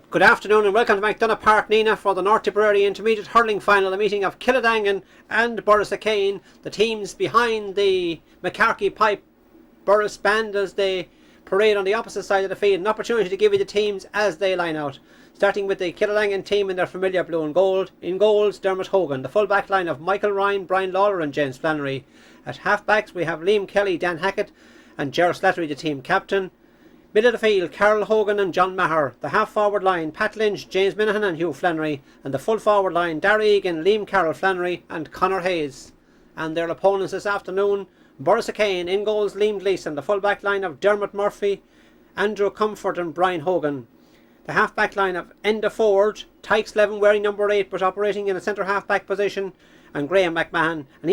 Good afternoon and welcome to McDonagh Park, Nina, for the North Tipperary Intermediate Hurling Final, a meeting of Kiladangan and Borrisokane, the teams behind the McCarthy Pipe Borris band as they parade on the opposite side of the field. An opportunity to give you the teams as they line out. Starting with the Kiladangan team in their familiar blue and gold. In goals, Dermot Hogan. The full back line of Michael Ryan, Brian Lawler and James Flannery. At half backs we have Liam Kelly, Dan Hackett and Ger Slattery, the team captain. Middle of the field, Carol Hogan and John Maher. The half forward line, Pat Lynch, James Minahan and Hugh Flannery. And the full forward line, Darragh Egan, Liam Carroll Flannery and Conor Hayes. And their opponents this afternoon, Borrisokane. In goals, Liam Gleeson. The full back line of Dermot Murphy, Andrew Comfort and Brian Hogan. The half back line of Enda Ford, Tykes Levin wearing number 8 but operating in a centre half back position, and Graham McMahon. And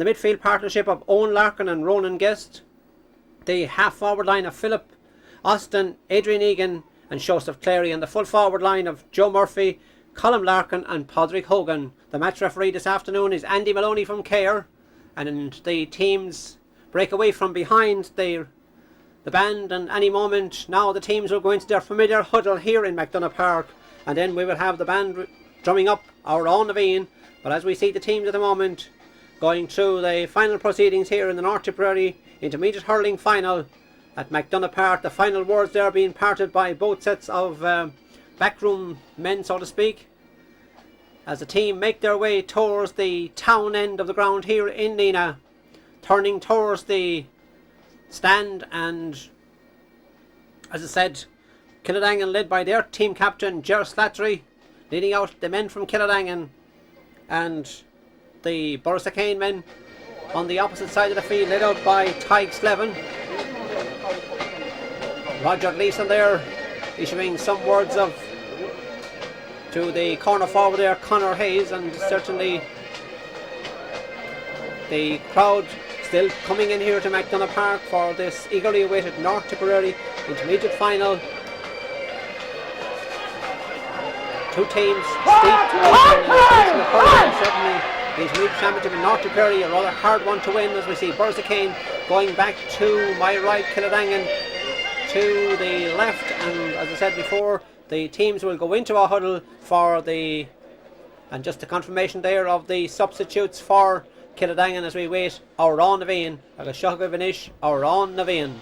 the midfield partnership of Owen Larkin and Ronan Guest. The half forward line of Philip Austin, Adrian Egan and Joseph Clary, and the full forward line of Joe Murphy, Colin Larkin and Podrick Hogan. The match referee this afternoon is Andy Maloney from Care, and the teams break away from behind the band, and any moment now the teams will go into their familiar huddle here in McDonagh Park, and then we will have the band drumming up our own Naveen. But as we see the teams at the moment going through the final proceedings here in the North Tipperary Intermediate Hurling Final at McDonagh Park, the final words there being parted by both sets of backroom men, so to speak, as the team make their way towards the town end of the ground here in Nina, turning towards the stand. And as I said, Kiladangan led by their team captain Ger Slattery, leading out the men from Kiladangan, and the Borrisokane men on the opposite side of the field led out by Tykes Levin. Roger Gleeson there issuing some words to the corner forward there, Conor Hayes, and certainly the crowd still coming in here to McDonagh Park for this eagerly awaited North Tipperary Intermediate Final. Two teams steeped in hurling. Certainly the Intermediate Championship in North Tipperary, a rather hard one to win, as we see Borrisokane going back to my right, Kiladangan to the left, and as I said before, the teams will go into a huddle for and just a confirmation there of the substitutes for Kiladangan as we wait our own Naveen, agus Shogha Vinish, our own Naveen.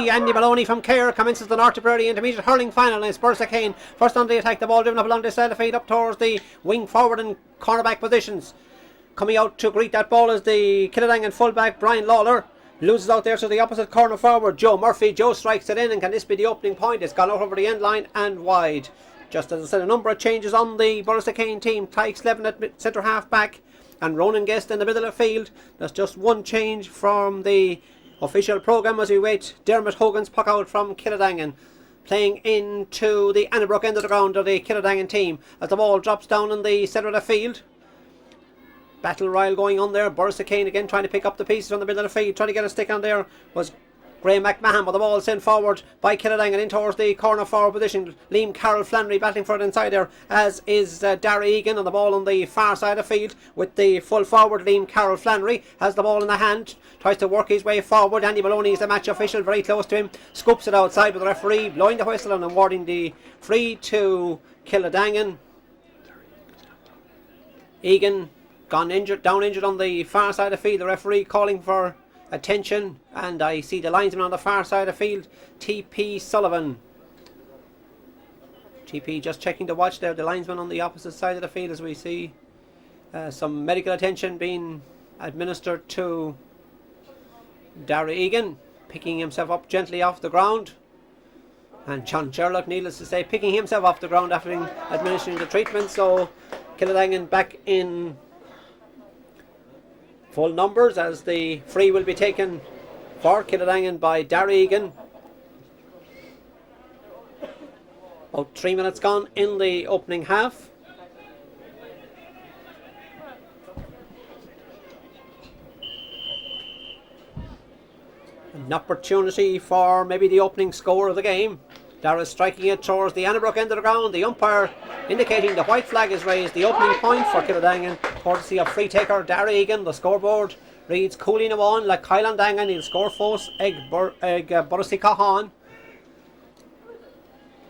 Andy Maloney from Care commences the North Tipperary Intermediate Hurling Final, and it's Borrisokane first on the attack. The ball driven up along this side of the field up towards the wing forward and cornerback positions. Coming out to greet that ball is the Kiladangan fullback Brian Lawler. Loses out there to the opposite corner forward Joe Murphy. Joe strikes it in, and can this be the opening point? It's gone out over the end line and wide. Just as I said, a number of changes on the Borrisokane team. Tykes Levin at centre half back and Ronan Guest in the middle of the field. There's just one change from the official programme as we wait Dermot Hogan's puck out from Kiladangan, playing into the Annabrook end of the ground of the Kiladangan team as the ball drops down in the centre of the field. Battle royal going on there. Borrisokane again trying to pick up the pieces on the middle of the field, trying to get a stick on there was Graham McMahon, but the ball sent forward by Kiladangan in towards the corner forward position. Liam Carroll Flannery battling for it inside there, as is Darragh Egan on the ball on the far side of the field with the full forward. Liam Carroll Flannery has the ball in the hand, tries to work his way forward. Andy Maloney is the match official, very close to him, scoops it outside with the referee blowing the whistle and awarding the free to Kiladangan. Egan down injured on the far side of the field. The referee calling for attention, and I see the linesman on the far side of the field, T.P. Sullivan. TP just checking the watch there, the linesman on the opposite side of the field, as we see some medical attention being administered to Darragh Egan, picking himself up gently off the ground. And John Sherlock, needless to say, picking himself off the ground after administering the treatment. So Kiladangan back in full numbers, as the free will be taken for Kiladangan by Darragh Egan. About 3 minutes gone in the opening half. An opportunity for maybe the opening score of the game. Darragh striking it towards the Annabrook end of the ground. The umpire indicating the white flag is raised. The opening point for Kiladangan, courtesy of free taker Darragh Egan. The scoreboard reads Cooley na one like Kiladangan. He'll score fós ag Borrisokane,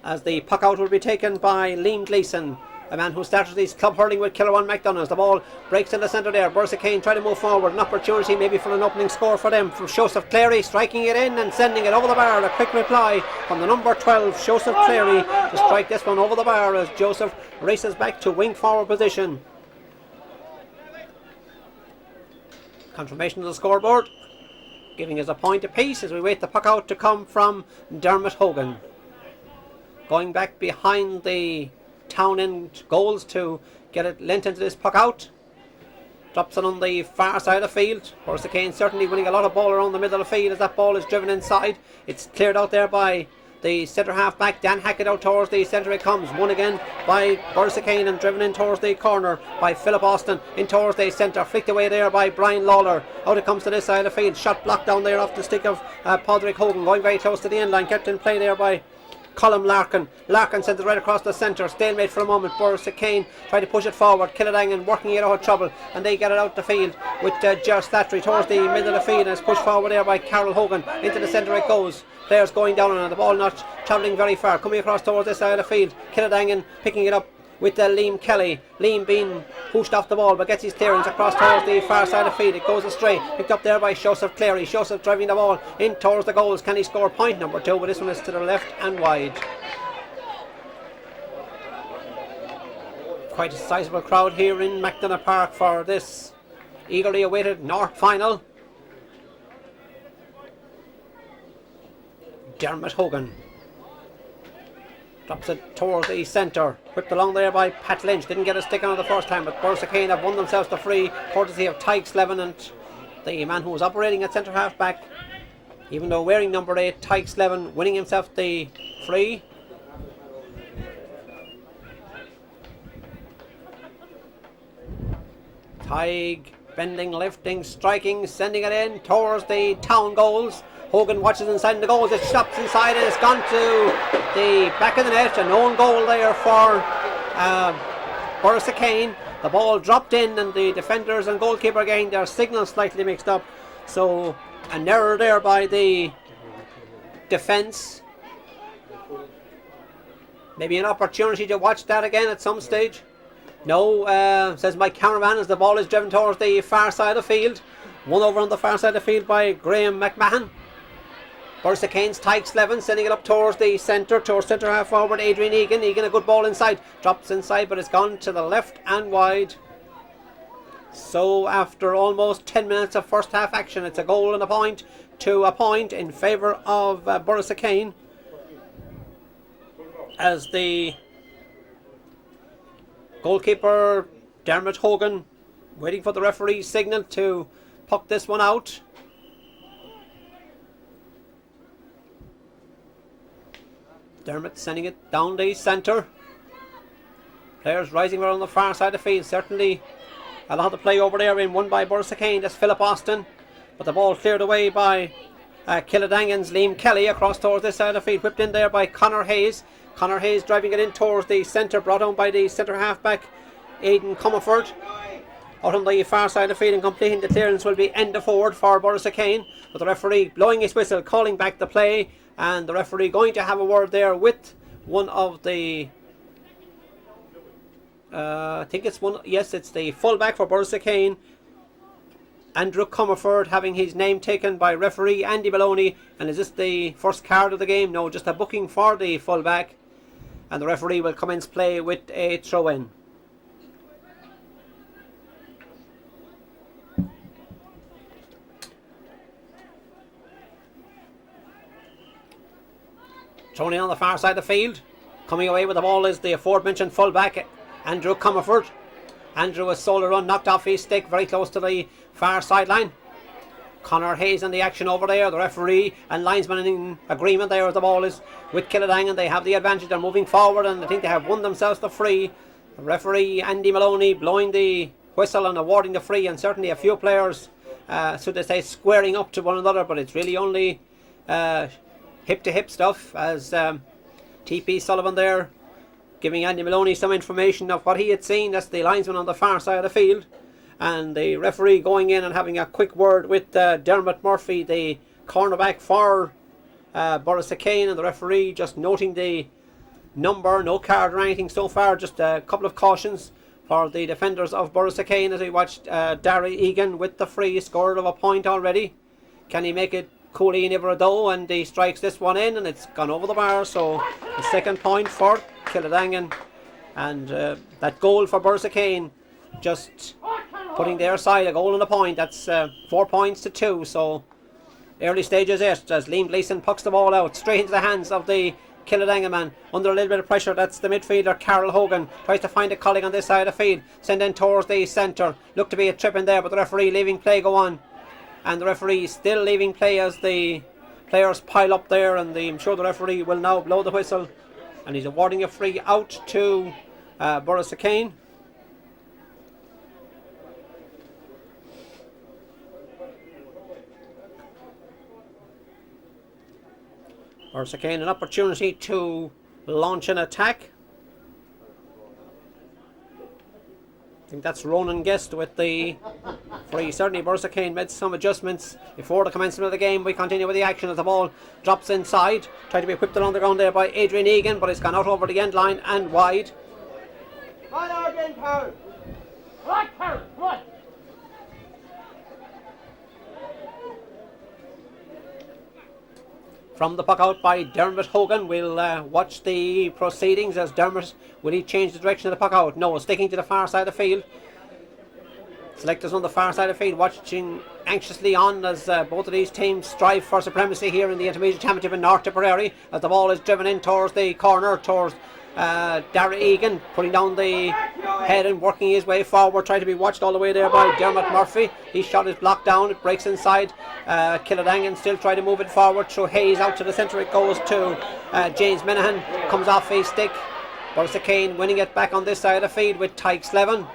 as the puck out will be taken by Liam Gleeson, a man who started his club hurling with Killarwan McDonough's. The ball breaks in the centre there. Borrisokane try to move forward. An opportunity maybe for an opening score for them from Joseph Clary, striking it in and sending it over the bar. A quick reply from the number 12, Joseph Clary, to strike this one over the bar as Joseph races back to wing forward position. Confirmation of the scoreboard, giving us a point apiece as we wait the puck out to come from Dermot Hogan. Going back behind the town end goals to get it lent into this puck out. Drops it on the far side of the field. Borrisokane certainly winning a lot of ball around the middle of the field as that ball is driven inside. It's cleared out there by the centre half back. Dan Hackett out towards the centre it comes. Won again by Borrisokane and driven in towards the corner by Philip Austin. In towards the centre. Flicked away there by Brian Lawler. Out it comes to this side of the field. Shot blocked down there off the stick of Podrick Hogan. Going very close to the end line. Kept in play there by Colm Larkin. Larkin sends it right across the centre. Stalemate for a moment. Borrisokane try to push it forward. Kiladangan working it out of trouble, and they get it out the field with Ger Slattery towards the middle of the field, and it's pushed forward there by Carol Hogan. Into the centre it goes. Players going down on it. The ball not travelling very far. Coming across towards this side of the field. Kiladangan picking it up with Liam Kelly. Liam being pushed off the ball but gets his clearance across towards the far side of the field. It goes astray. Picked up there by Joseph Clary. Joseph driving the ball in towards the goals. Can he score point number 2? But this one is to the left and wide. Quite a sizable crowd here in McDonough Park for this eagerly awaited North final. Dermot Hogan drops it towards the centre. Whipped along there by Pat Lynch. Didn't get a stick on it the first time, but Borrisokane have won themselves the free, courtesy of Tyke Slevin, and the man who was operating at centre half back, even though wearing number 8, Tyke Slevin, winning himself the free. Tyke bending, lifting, striking, sending it in towards the town goals. Hogan watches inside the goals. It stops inside and it's gone to the back of the net. An own goal there for Borrisokane. The ball dropped in and the defenders and goalkeeper getting their signals slightly mixed up. So an error there by the defence. Maybe an opportunity to watch that again at some stage. No, says my cameraman as the ball is driven towards the far side of the field. Won over on the far side of the field by Graham McMahon. Borrisokane's Tyke Slevin sending it up towards the centre, towards centre half forward Adrian Egan. Egan a good ball inside, drops inside but it's gone to the left and wide. So after almost 10 minutes of first half action, it's a goal and a point to a point in favour of Borrisokane, as the goalkeeper Dermot Hogan waiting for the referee's signal to puck this one out. Dermot sending it down the centre. Players rising around the far side of the field. Certainly a lot of play over there in won by Borrisokane. That's Philip Austin. But the ball cleared away by Kiladangan's Liam Kelly across towards this side of the field. Whipped in there by Conor Hayes. Conor Hayes driving it in towards the centre. Brought on by the centre half back Aidan Comerford. Out on the far side of the field and completing the clearance will be end of forward for Borrisokane. But the referee blowing his whistle, calling back the play. And the referee going to have a word there with one of the I think it's one, yes, it's the fullback for Borrisokane, Andrew Comerford, having his name taken by referee Andy Maloney. And is this the first card of the game? No, just a booking for the fullback. and the referee will commence play with a throw in. Thrown in on the far side of the field. Coming away with the ball is the aforementioned fullback, Andrew Comerford. Andrew was solo run, knocked off his stick, very close to the far sideline. Conor Hayes in the action over there. The referee and linesman in agreement there as the ball is with Kiladangan. They have the advantage. They're moving forward and I think they have won themselves the free. The referee, Andy Maloney, blowing the whistle and awarding the free, and certainly a few players, so they say, squaring up to one another, but it's really only hip-to-hip stuff, as TP Sullivan there giving Andy Maloney some information of what he had seen. That's the linesman on the far side of the field. And the referee going in and having a quick word with Dermot Murphy, the cornerback for Borrisokane, and the referee just noting the number, no card or anything so far, just a couple of cautions for the defenders of Borrisokane as we watched Darry Egan with the free, scored of a point already. Can he make it coolly in Iverado? And he strikes this one in and it's gone over the bar, so the second point for Kiladangan. And that goal for Borrisokane just putting their side a goal and a point. That's 4 points to 2, so early stages it as Liam Gleeson pucks the ball out straight into the hands of the Kiladangan man under a little bit of pressure. That's the midfielder Carol Hogan, tries to find a colleague on this side of the field, send in towards the centre. Looked to be a trip in there, but the referee leaving play go on, and the referee still leaving play as the players pile up there, and I'm sure the referee will now blow the whistle and he's awarding a free out to Borrisokane. Borrisokane an opportunity to launch an attack. I think that's Ronan Guest with the free. Certainly Borrisokane made some adjustments before the commencement of the game. We continue with the action as the ball drops inside. Tried to be whipped along the ground there by Adrian Egan, but it's gone out over the end line and wide. From the puck out by Dermot Hogan. We'll watch the proceedings as Dermot, will he change the direction of the puck out? No, sticking to the far side of the field. Selectors on the far side of the field watching anxiously on as both of these teams strive for supremacy here in the Intermediate Championship in North Tipperary, as the ball is driven in towards the corner, towards Darry Egan, putting down the head and working his way forward, trying to be watched all the way there by Dermot Murphy. His shot is blocked down, it breaks inside. Kiladangan still trying to move it forward through Hayes, out to the centre it goes to James Minahan, comes off his stick. Borrisokane winning it back on this side of the field with Tyke Slevin.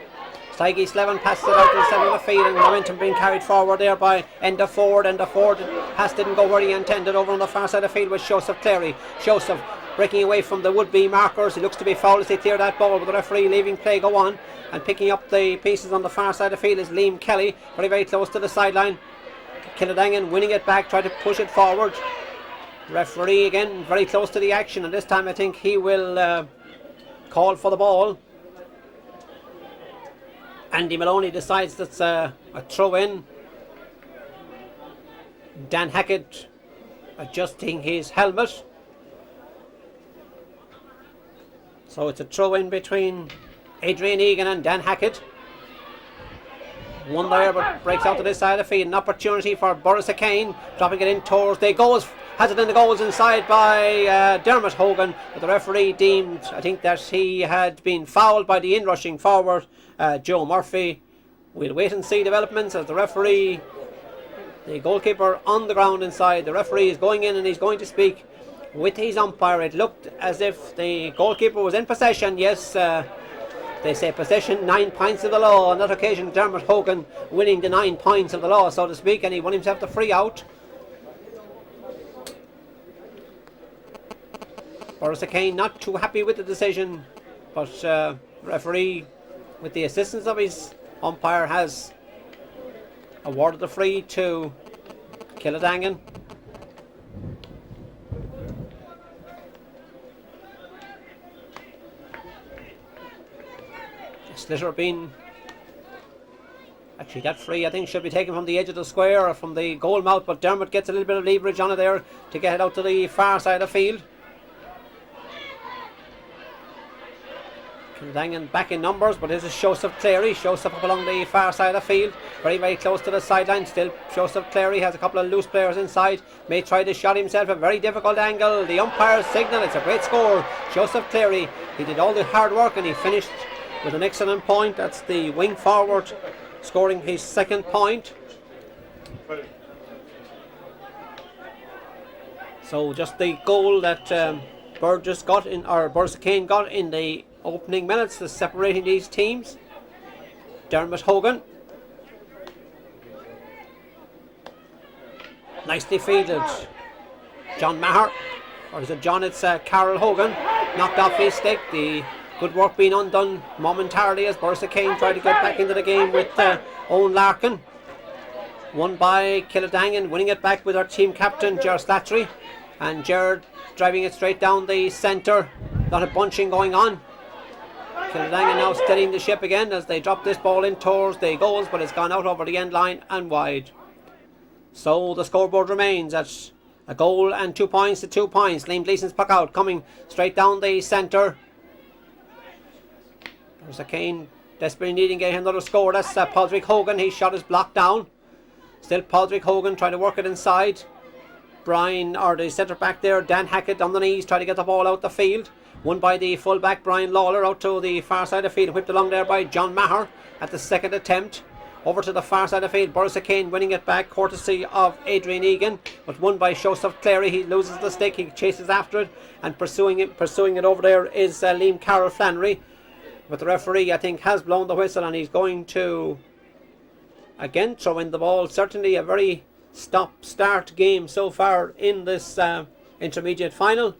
Tyke Slevin passes it out to the centre of the field, and momentum being carried forward there by Enda Ford. Enda Ford pass didn't go where he intended over on the far side of the field with Joseph Clary. Joseph breaking away from the would-be markers. He looks to be fouled as he cleared that ball, but the referee leaving play go on, and picking up the pieces on the far side of the field is Liam Kelly, very very close to the sideline. Kiladangan winning it back, try to push it forward. Referee again very close to the action, and this time I think he will call for the ball. Andy Maloney decides that's a throw in. Dan Hackett adjusting his helmet. So it's a throw in between Adrian Egan and Dan Hackett. One there, but breaks out to this side of the field. An opportunity for Borrisokane, dropping it in towards the goals. Has it in the goals inside by Dermot Hogan, but the referee deemed, I think, that he had been fouled by the inrushing forward, Joe Murphy. We'll wait and see developments as the referee, the goalkeeper on the ground inside. The referee is going in and he's going to speak with his umpire. It looked as if the goalkeeper was in possession. Yes, they say possession, 9 points of the law. On that occasion, Dermot Hogan winning the 9 points of the law, so to speak, and he won himself the free out. Borrisokane not too happy with the decision, but referee, with the assistance of his umpire, has awarded the free to Kiladangan. Slitter being, actually that free I think should be taken from the edge of the square or from the goal mouth, but Dermot gets a little bit of leverage on it there to get it out to the far side of the field. Kiladangan back in numbers, but this is Joseph Cleary. Joseph up along the far side of the field, very, very close to the sideline. Still, Joseph Cleary has a couple of loose players inside. May try to shot himself, a very difficult angle. The umpire's signal, it's a great score. Joseph Cleary, he did all the hard work and he finished with an excellent point. That's the wing forward scoring his second point. So just the goal that Borrisokane got in the opening minutes is separating these teams. Dermot Hogan, nicely fielded. John Maher, or is it John? It's Carol Hogan, knocked off his stick. The good work being undone momentarily as Borrisokane tried to get back into the game with Owen Larkin. Won by Kiladangan, winning it back with our team captain Ger Slattery, and Ger driving it straight down the centre. Lot of bunching going on. Kiladangan now steadying the ship again as they drop this ball in towards the goals, but it's gone out over the end line and wide. So the scoreboard remains at a goal and 2 points to 2 points. Liam Gleeson's puck out, coming straight down the centre. Borrisokane desperately needing to get another score. That's Padraig Hogan. His shot is blocked down. Still Padraig Hogan trying to work it inside. Brian, or the centre back there, Dan Hackett on the knees, trying to get the ball out the field. Won by the full back Brian Lawler out to the far side of the field, whipped along there by John Maher at the second attempt. Over to the far side of the field, Borrisokane winning it back courtesy of Adrian Egan, but won by Joseph Cleary. He loses the stick, he chases after it, and pursuing it over there is Liam Carroll Flannery. But the referee, I think, has blown the whistle and he's going to again throw in the ball. Certainly a very stop-start game so far in this intermediate final.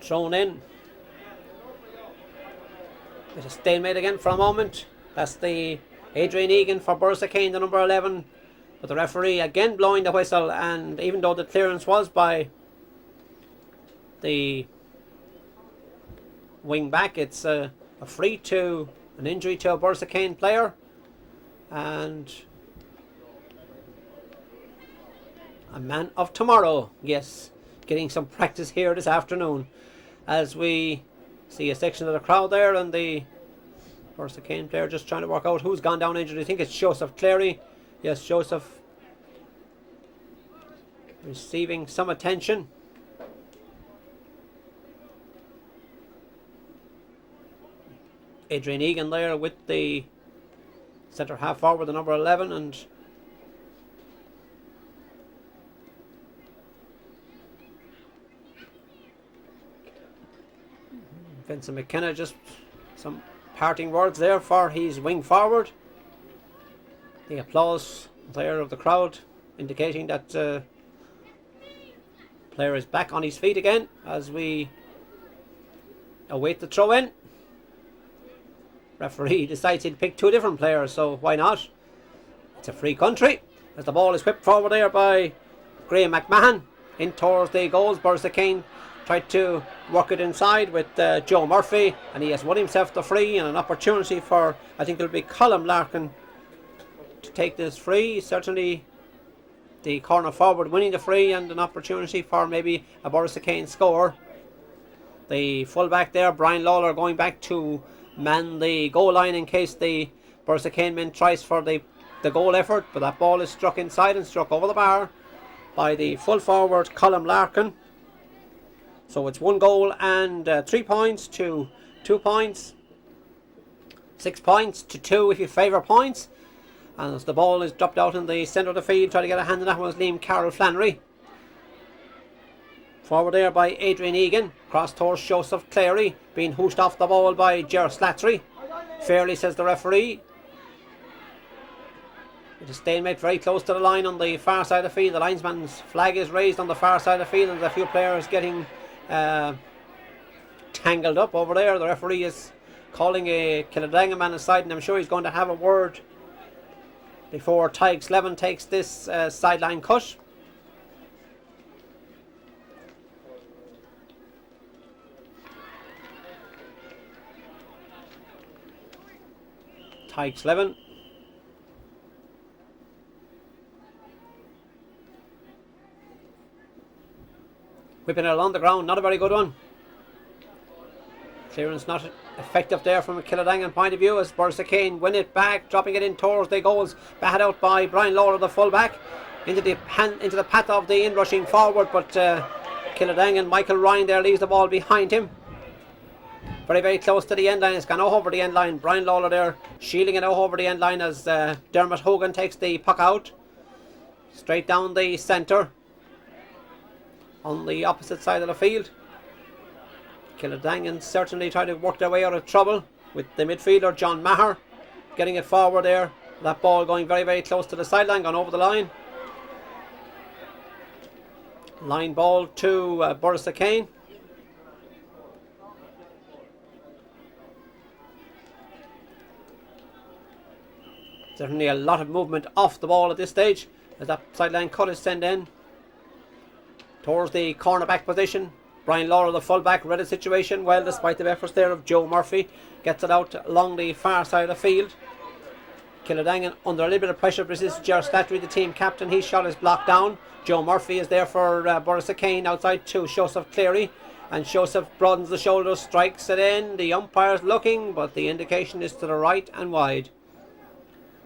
Thrown in. There's a stalemate again for a moment. That's the Adrian Egan for Borrisokane, the number 11. But the referee again blowing the whistle, and even though the clearance was by the wing back, it's a free to an injury to a Borrisokane player, and a man of tomorrow, yes, getting some practice here this afternoon as we see a section of the crowd there, and the Borrisokane player just trying to work out who's gone down injured. I think it's Joseph Cleary. Yes, Joseph receiving some attention. Adrian Egan there with the centre half forward, the number 11, and Vincent McKenna, just some parting words there for his wing forward. The applause there of the crowd indicating that player is back on his feet again as we await the throw in. Referee decides he'd pick two different players, so why not? It's a free country as the ball is whipped forward there by Graham McMahon in towards the goals. Borrisokane tried to work it inside with Joe Murphy, and he has won himself the free, and an opportunity for, I think it'll be Colm Larkin to take this free. Certainly the corner forward winning the free, and an opportunity for maybe a Borrisokane score. The full back there, Brian Lawler, going back to man the goal line in case the Borrisokane men tries for the goal effort, but that ball is struck inside and struck over the bar by the full forward Colm Larkin. So it's 1 goal and 3 points to 2 points, 6 points to 2 if you favour points. And as the ball is dropped out in the centre of the field, trying to get a hand on that one was Liam Carroll Flannery. Forward there by Adrian Egan, cross towards Joseph Cleary, being hooshed off the ball by Ger Slattery. Fairly, says the referee. It is stalemate very close to the line on the far side of the field. The linesman's flag is raised on the far side of the field, and there's a few players getting tangled up over there. The referee is calling a Kiladangan man aside, and I'm sure he's going to have a word before Tykes Levin takes this sideline cut. Tykes Levin. Whipping it along the ground, not a very good one. Clearance not effective there from a Kiladangan point of view as Borrisokane win it back, dropping it in towards the goals. Batted out by Brian Lawler, the fullback, into the path of the in-rushing forward, but Kiladangan, Michael Ryan there leaves the ball behind him. Very, very close to the end line. It's gone over the end line. Brian Lawler there shielding it over the end line as Dermot Hogan takes the puck out. Straight down the centre on the opposite side of the field. Kiladangan certainly trying to work their way out of trouble with the midfielder John Maher getting it forward there. That ball going very, very close to the sideline, gone over the line. Line ball to Borrisokane. Certainly a lot of movement off the ball at this stage as that sideline cut is sent in towards the cornerback position. Brian Lawler, the fullback, read the situation well despite the efforts there of Joe Murphy. Gets it out along the far side of the field. Kiladangan under a little bit of pressure, but this is Ger Slattery, the team captain. His shot is blocked down. Joe Murphy is there for Borrisokane outside to Joseph Cleary. And Joseph broadens the shoulders, strikes it in. The umpire's looking, but the indication is to the right and wide.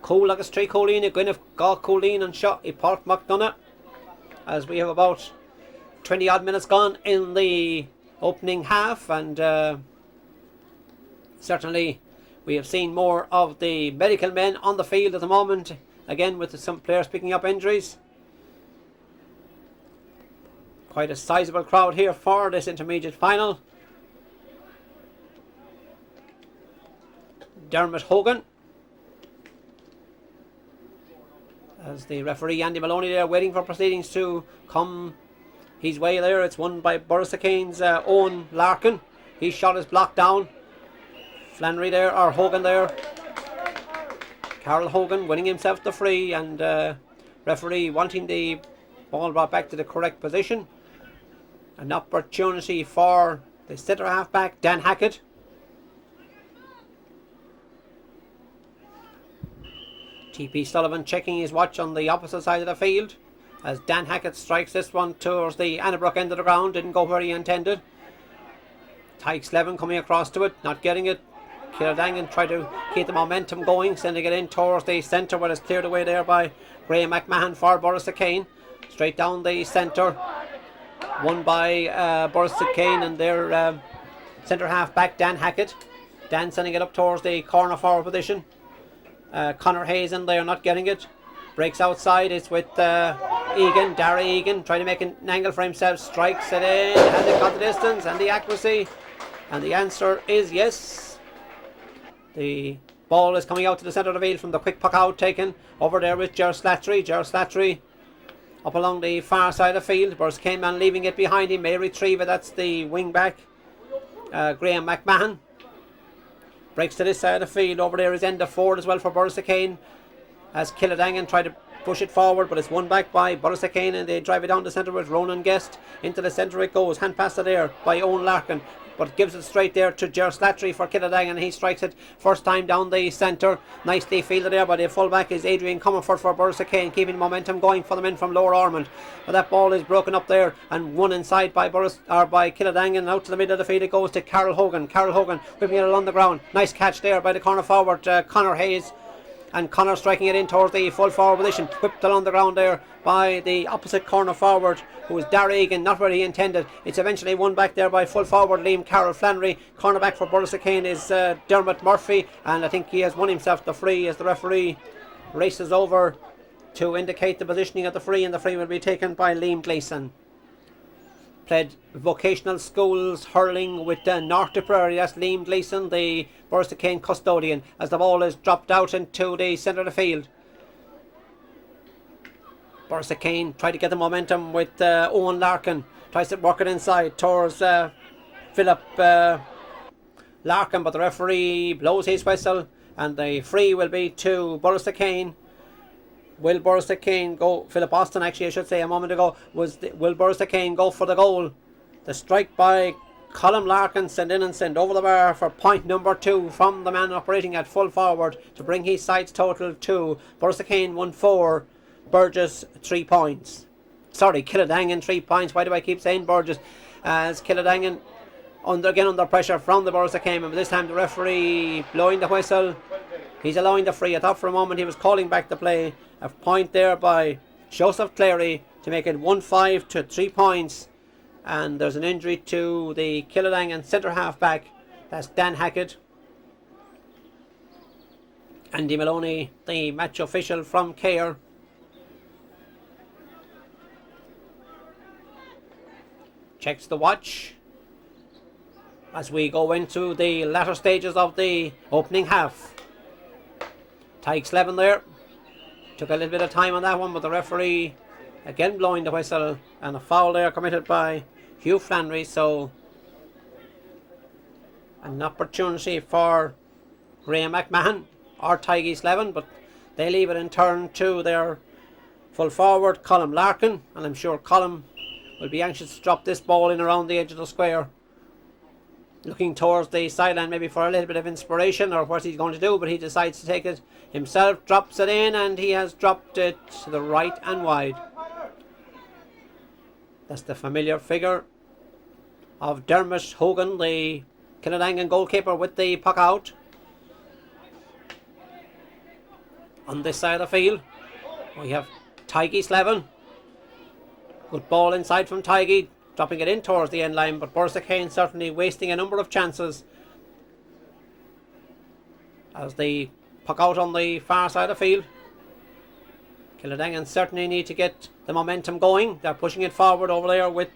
Cool like a stray Colleen, a Gwyneth Gaw Colleen and shot a Port McDonough. As we have about 20 odd minutes gone in the opening half, and certainly we have seen more of the medical men on the field at the moment, again with some players picking up injuries. Quite a sizable crowd here for this intermediate final. Dermot Hogan as the referee Andy Maloney there waiting for proceedings to come his way there. It's won by Borrisokane's Owen Larkin. His shot is blocked down. Flannery there, or Hogan there. Carol Hogan winning himself the free, and referee wanting the ball brought back to the correct position. An opportunity for the centre half back Dan Hackett. TP Sullivan checking his watch on the opposite side of the field as Dan Hackett strikes this one towards the Annabrook end of the ground. Didn't go where he intended. Tyke Slevin coming across to it, not getting it. Kiladangan try to keep the momentum going, sending it in towards the centre where it's cleared away there by Graham McMahon for Borrisokane. Straight down the centre. Won by Borrisokane and their centre half back Dan Hackett. Dan sending it up towards the corner forward position. Connor Hayes in there, not getting it. Breaks outside, it's with Egan, Dara Egan, trying to make an angle for himself. Strikes it in, and it got the distance and the accuracy. And the answer is yes. The ball is coming out to the centre of the field from the quick puck out taken. Over there with Ger Slattery. Ger Slattery up along the far side of the field. Borrisokane man leaving it behind him. May retrieve it, that's the wing back. Graham McMahon. Breaks to this side of the field. Over there is Enda Ford as well for Borrisokane. As Kiladangan try to push it forward, but it's won back by Borrisokane and they drive it down the centre with Ronan Guest. Into the centre it goes. Hand pass it there by Owen Larkin, but gives it straight there to Ger Slattery for Kiladangan. He strikes it first time down the centre. Nicely fielded there by the fullback is Adrian Comerford for Borrisokane, keeping momentum going for the men from Lower Ormond. But that ball is broken up there and won inside by Kiladangan. Out to the middle of the field it goes to Carol Hogan. Carol Hogan whipping it along the ground. Nice catch there by the corner forward Connor Hayes. And Connor striking it in towards the full forward position. Whipped along the ground there by the opposite corner forward, who was Dara Egan, not where he intended. It's eventually won back there by full forward Liam Carroll Flannery. Cornerback for Borrisokane is Dermot Murphy, and I think he has won himself the free as the referee races over to indicate the positioning of the free, and the free will be taken by Liam Gleeson. Played vocational schools hurling with North Tipperary. That's Liam Gleeson, the Borrisokane custodian, as the ball is dropped out into the centre of the field. Borrisokane try to get the momentum with Owen Larkin. Tries to work it inside towards Philip Larkin, but the referee blows his whistle and the free will be to Borrisokane. Will Borrisokane go? Philip Austin, actually, I should say, a moment ago, will Borrisokane go for the goal? The strike by Colm Larkin, send in and send over the bar for point number 2 from the man operating at full forward to bring his sides total to Borrisokane 1-4, Burgess 3 points. Kiladangan 3 points. Why do I keep saying Burgess? As Kiladangan under pressure from the Borrisokane, but this time the referee blowing the whistle. He's allowing the free. I thought for a moment he was calling back the play. A point there by Joseph Clary to make it 1-5 to 3 points. And there's an injury to the Kiladangan centre half back. That's Dan Hackett. Andy Maloney, the match official from Cahir. Checks the watch as we go into the latter stages of the opening half. Tykes 11 there. Took a little bit of time on that one, but the referee again blowing the whistle, and a foul there committed by Hugh Flannery. So an opportunity for Graham McMahon or Tiggy 11, but they leave it in turn to their full forward Colm Larkin, and I'm sure Colm will be anxious to drop this ball in around the edge of the square, looking towards the sideline maybe for a little bit of inspiration or what he's going to do, but he decides to take it himself, drops it in, and he has dropped it to the right and wide. That's the familiar figure of Dermot Hogan, the Kiladangan goalkeeper, with the puck out. On this side of the field we have Tiggy Slevin. Good ball inside from Tiggy, dropping it in towards the end line, but Borrisokane certainly wasting a number of chances as the puck out on the far side of the field. Kiladangan certainly need to get the momentum going. They're pushing it forward over there with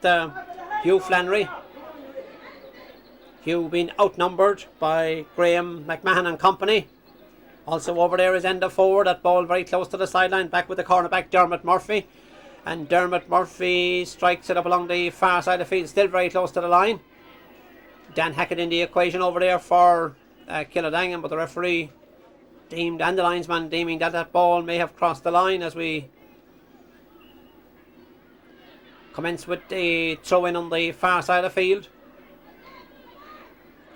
Hugh Flannery. Hugh being outnumbered by Graham McMahon and company. Also over there is Enda forward. That ball very close to the sideline. Back with the cornerback Dermot Murphy. And Dermot Murphy strikes it up along the far side of the field. Still very close to the line. Dan Hackett in the equation over there for Kiladangan, but the referee deemed, and the linesman deeming, that that ball may have crossed the line as we commence with the throw in on the far side of the field.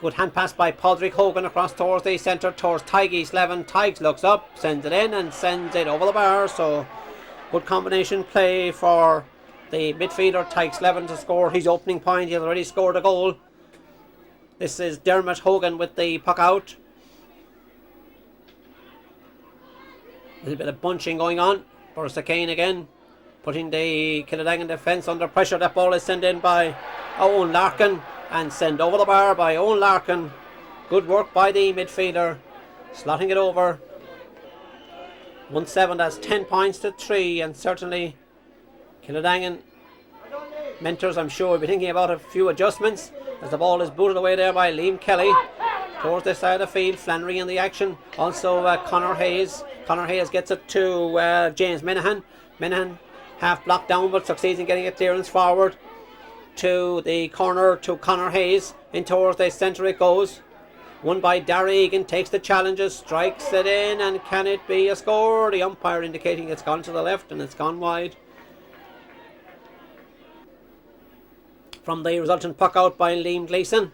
Good hand pass by Podrick Hogan across towards the centre, towards Tiggy Slevin. Tiggs looks up, sends it in and sends it over the bar. So good combination play for the midfielder Tiggs Slevin to score his opening point. He has already scored a goal. This is Dermot Hogan with the puck out. A little bit of bunching going on. Borrisokane again putting the Kiladangan defence under pressure. That ball is sent in by Owen Larkin and sent over the bar by Owen Larkin. Good work by the midfielder, slotting it over. 1-7, that's 10 points to 3, and certainly Kiladangan mentors, I'm sure, will be thinking about a few adjustments as the ball is booted away there by Liam Kelly towards this side of the field. Flannery in the action, also Conor Hayes. Conor Hayes gets it to James Minahan. Minahan half blocked down but succeeds in getting a clearance forward to the corner to Conor Hayes. In towards the centre it goes. Won by Darry Egan, takes the challenges, strikes it in, and can it be a score? The umpire indicating it's gone to the left and it's gone wide. From the resultant puck out by Liam Gleeson.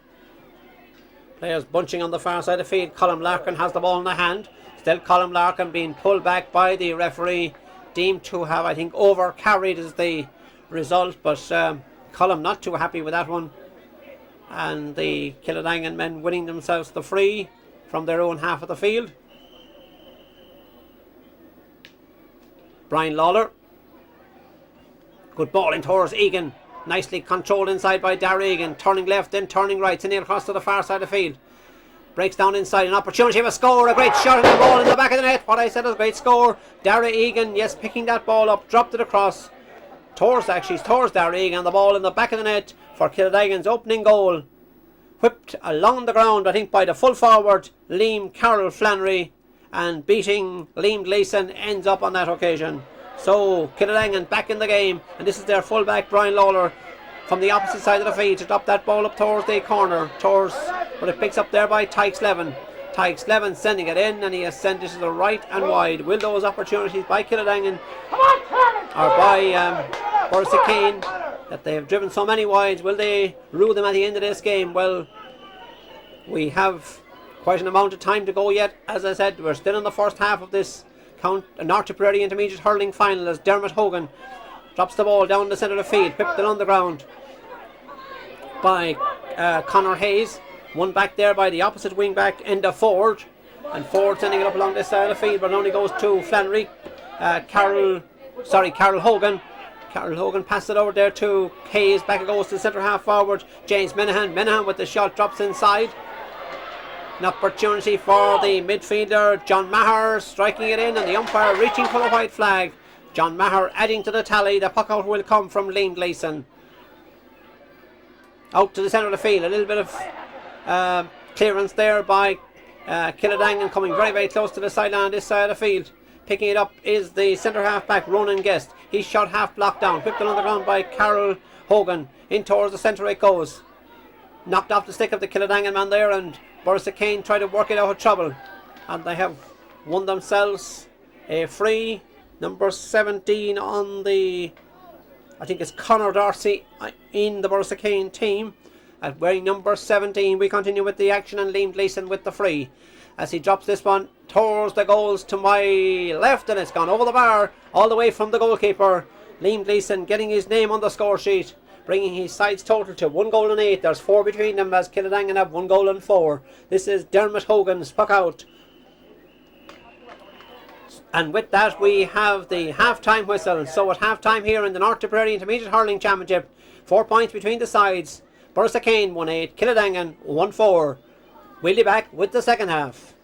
Players bunching on the far side of the field. Colm Larkin has the ball in the hand. Still Colm Larkin being pulled back by the referee, deemed to have, I think, over carried is the result, but Colm not too happy with that one. And the Kiladangan men winning themselves the free from their own half of the field. Brian Lawler. Good ball in towards Egan. Nicely controlled inside by Darry Egan. Turning left, then turning right, sending it across to the far side of the field. Breaks down inside, an opportunity of a score. A great shot at the ball in the back of the net. What I said was a great score. Darry Egan, yes, picking that ball up, dropped it across towards Darry Egan. The ball in the back of the net for Kiladangan's opening goal. Whipped along the ground, I think, by the full forward Liam Carroll Flannery, and beating Liam Gleeson ends up on that occasion. So Kiladangan back in the game, and this is their fullback Brian Lawler from the opposite side of the field to drop that ball up towards the corner, but it picks up there by Tykes Levin. Tykes Levin sending it in, and he has sent it to the right and wide. Will those opportunities by Kiladangan or by Borrisokane that they have driven so many wides, will they rule them at the end of this game? Well, we have quite an amount of time to go yet. As I said, we're still in the first half of this North Tipperary Intermediate Hurling Final as Dermot Hogan drops the ball down the centre of the field, whipped it on the ground by Conor Hayes. One back there by the opposite wing back, Enda Ford. And Ford sending it up along this side of the field, but it only goes to Flannery. Carol Hogan. Carol Hogan passed it over there to Hayes. Back it goes to the centre half forward. James Menahan. Menahan with the shot drops inside. An opportunity for the midfielder John Maher striking it in, and the umpire reaching for the white flag. John Maher adding to the tally. The puck out will come from Liam Gleeson. Out to the centre of the field. A little bit of clearance there by Kiladangan, coming very, very close to the sideline on this side of the field. Picking it up is the centre half back Ronan Guest. He's shot half blocked down. Whipped it on the ground by Carol Hogan. In towards the centre it goes. Knocked off the stick of the Kiladangan man there, and Borrisokane tried to work it out of trouble. And they have won themselves a free. Number 17 on the, I think it's Conor Darcy in the Borrisokane team. At wearing number 17, we continue with the action, and Liam Gleeson with the free. As he drops this one towards the goals to my left, and it's gone over the bar, all the way from the goalkeeper. Liam Gleeson getting his name on the score sheet, bringing his sides total to 1 goal and 8. There's 4 between them, as Kiladangan have 1 goal and 4. This is Dermot Hogan's puck out. And with that, we have the half-time whistle. So at half-time here in the North Tipperary Intermediate Hurling Championship, 4 points between the sides. Borrisokane 1-8, Kiladangan 1-4. We'll be back with the second half.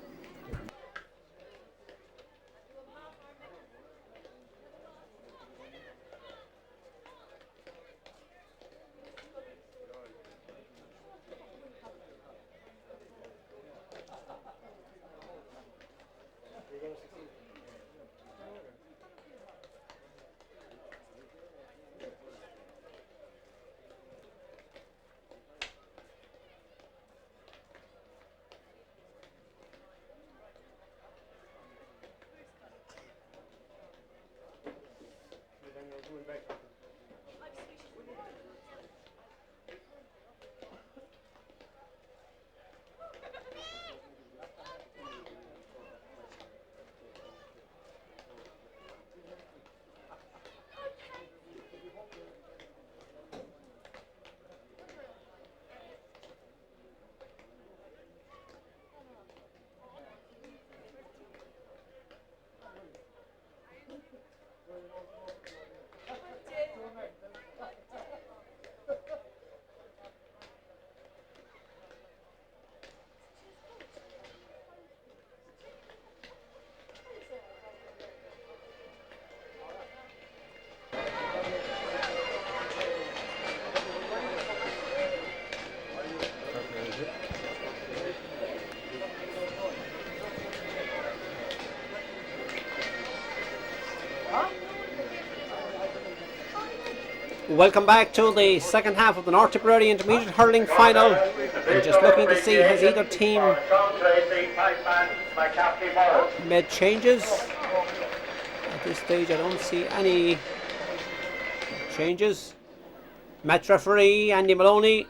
Welcome back to the second half of the North Tipperary Intermediate Hurling Final. I'm just looking to see, has either team made changes? At this stage I don't see any changes. Match referee Andy Maloney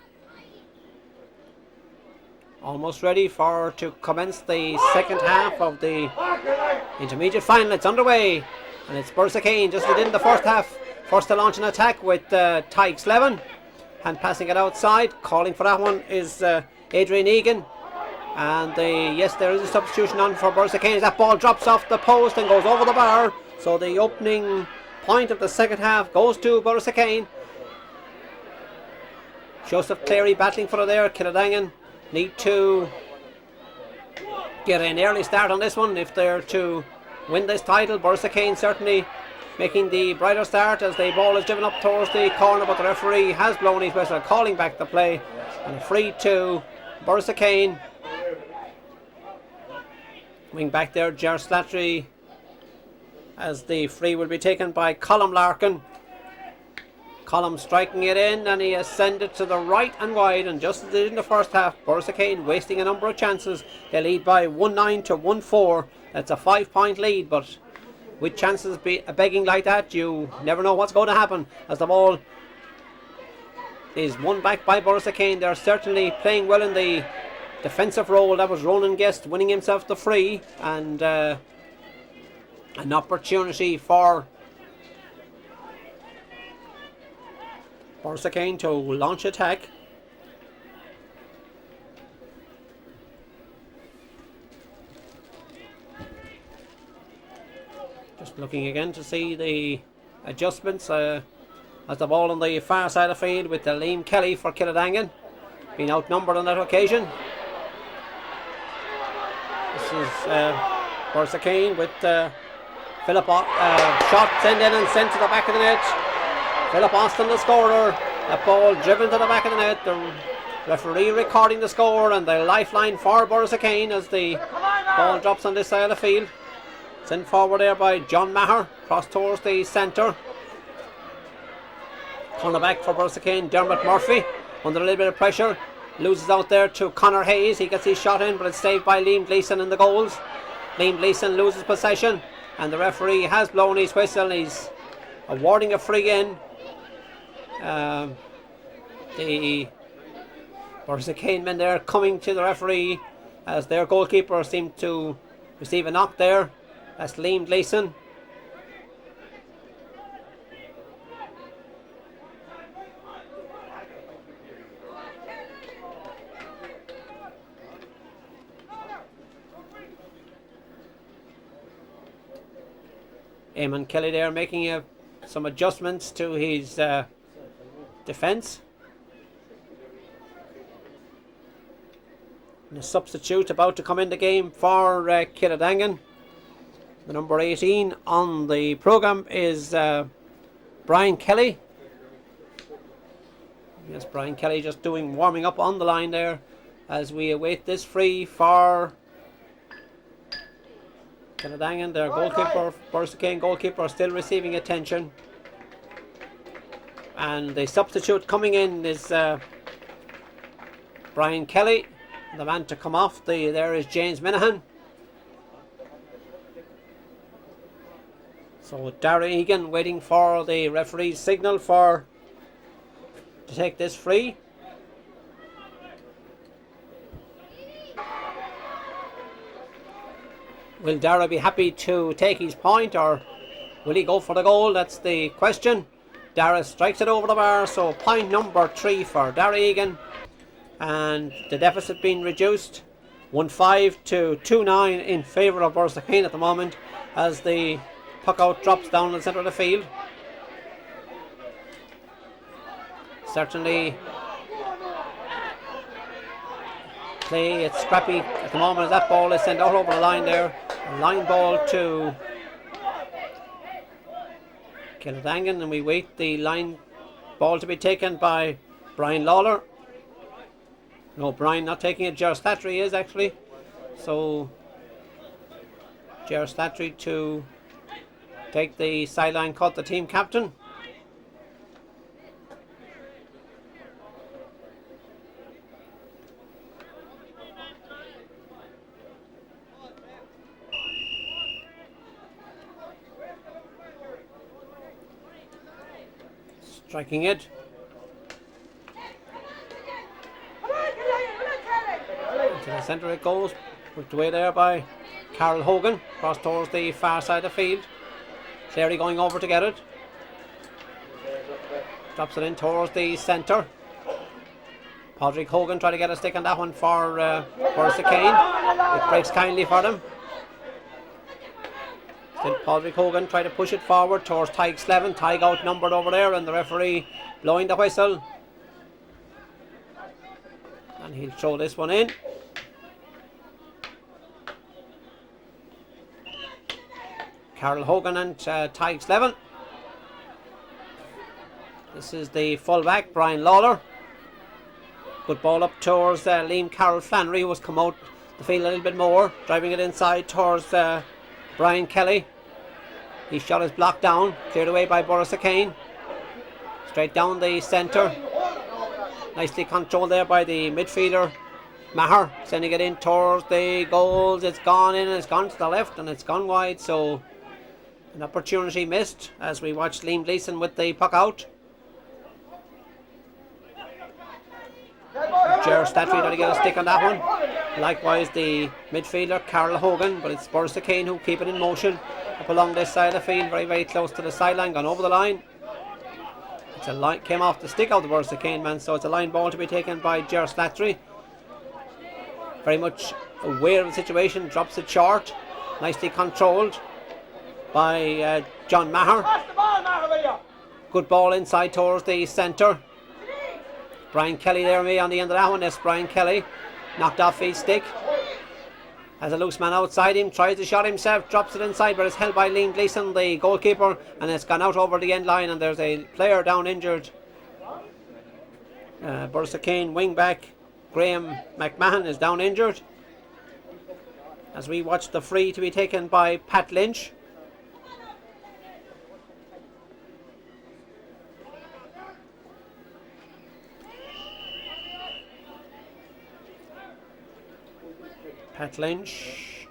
almost ready to commence the second half of the intermediate final. It's underway, and it's Borrisokane just within the first half. First to launch an attack with Tykes Levin, and passing it outside. Calling for that one is Adrian Egan. And yes, there is a substitution on for Borrisokane. That ball drops off the post and goes over the bar. So the opening point of the second half goes to Borrisokane. Joseph Cleary battling for it there. Kiladangan need to get an early start on this one if they're to win this title. Borrisokane certainly making the brighter start as the ball is driven up towards the corner, but the referee has blown his whistle, calling back the play, and a free to Borrisokane. Wing back there, Ger Slattery, as the free will be taken by Colm Larkin. Colm striking it in, and he has sent it to the right and wide, and just as they did in the first half, Borrisokane wasting a number of chances. They lead by 1-9 to 1-4. That's a 5-point lead, but with chances begging like that, you never know what's going to happen as the ball is won back by Borrisokane. They're certainly playing well in the defensive role. That was Ronan Guest winning himself the free, and an opportunity for Borrisokane to launch attack. Just looking again to see the adjustments as the ball on the far side of the field with Liam Kelly for Kiladangan being outnumbered on that occasion. This is Borrisokane with Philip shot sent in and sent to the back of the net. Philip Austin the scorer. That ball driven to the back of the net. The referee recording the score and the lifeline for Borrisokane as the ball drops on this side of the field. Sent forward there by John Maher, cross towards the centre. Cornerback for Borrisokane, Dermot Murphy, under a little bit of pressure. Loses out there to Conor Hayes. He gets his shot in, but it's saved by Liam Gleeson in the goals. Liam Gleeson loses possession, and the referee has blown his whistle. He's awarding a free in. The Borrisokane men there coming to the referee as their goalkeeper seemed to receive a knock there. That's Liam Gleeson. Eamon Kelly there making some adjustments to his defence. And a substitute about to come in the game for Kiladangan. The number 18 on the programme is Brian Kelly. Yes, Brian Kelly just warming up on the line there as we await this free for Kiladangan. Their goalkeeper, Borrisokane goalkeeper, still receiving attention. And the substitute coming in is Brian Kelly. The man to come off there is James Minahan. So Dara Egan waiting for the referee's signal to take this free. Will Dara be happy to take his point, or will he go for the goal? That's the question. Dara strikes it over the bar, so point number 3 for Dara Egan. And the deficit being reduced 1-5 to 2-9 in favour of Borrisokane at the moment as the puck out drops down the centre of the field. Certainly play, it's scrappy at the moment as that ball is sent out over the line there. A line ball to Kiladangan, and we wait the line ball to be taken by Brian Lawler. No, Brian not taking it, Ger Slattery is actually. So Ger Slattery to take the sideline cut, the team captain. Striking it. To the centre it goes, put away there by Carol Hogan, cross towards the far side of the field. Clary going over to get it. Drops it in towards the centre. Padraig Hogan trying to get a stick on that one for Borrisokane. It breaks kindly for them. Still Padraig Hogan trying to push it forward towards Tig Slevin. Tig outnumbered over there, and the referee blowing the whistle. And he'll throw this one in. Carol Hogan and Tig Slevin. This is the fullback, Brian Lawler. Good ball up towards Liam Carroll Flannery, who has come out the field a little bit more, driving it inside towards Brian Kelly. His shot is blocked down, cleared away by Borrisokane. Straight down the centre. Nicely controlled there by the midfielder, Maher, sending it in towards the goals. It's gone in, it's gone to the left, and it's gone wide, so an opportunity missed as we watch Liam Gleeson with the puck out. Ger Slattery trying to get a stick on that one. Likewise the midfielder Carol Hogan, but it's Borrisokane who keep it in motion up along this side of the field, very very close to the sideline, gone over the line. It's a line, came off the stick of the Borrisokane man, so it's a line ball to be taken by Ger Slattery. Very much aware of the situation, drops it short. Nicely controlled by John Maher. Good ball inside towards the centre. Brian Kelly there me on the end of that one. Yes, Brian Kelly knocked off his stick. Has a loose man outside him, tries to shot himself, drops it inside, but it's held by Liam Gleeson, the goalkeeper, and it's gone out over the end line, and there's a player down injured. Borrisokane wing back Graham McMahon is down injured. As we watch the free to be taken by Pat Lynch. Pat Lynch.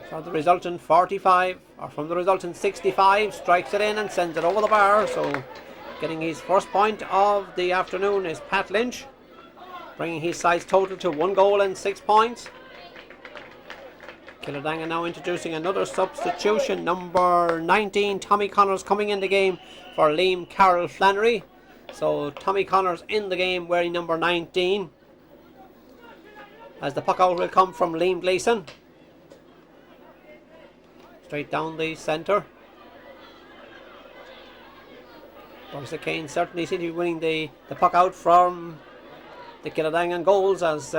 From the resultant 45, or from the resultant 65, strikes it in and sends it over the bar. So getting his first point of the afternoon is Pat Lynch, bringing his side's total to 1 goal and 6 points. Kiladangan now introducing another substitution. Number 19, Tommy Connors, coming in the game for Liam Carroll Flannery. So Tommy Connors in the game wearing number 19. As the puck out will come from Liam Gleeson. Straight down the centre. Borrisokane certainly seem to be winning the puck out from the Kiladangan goals, as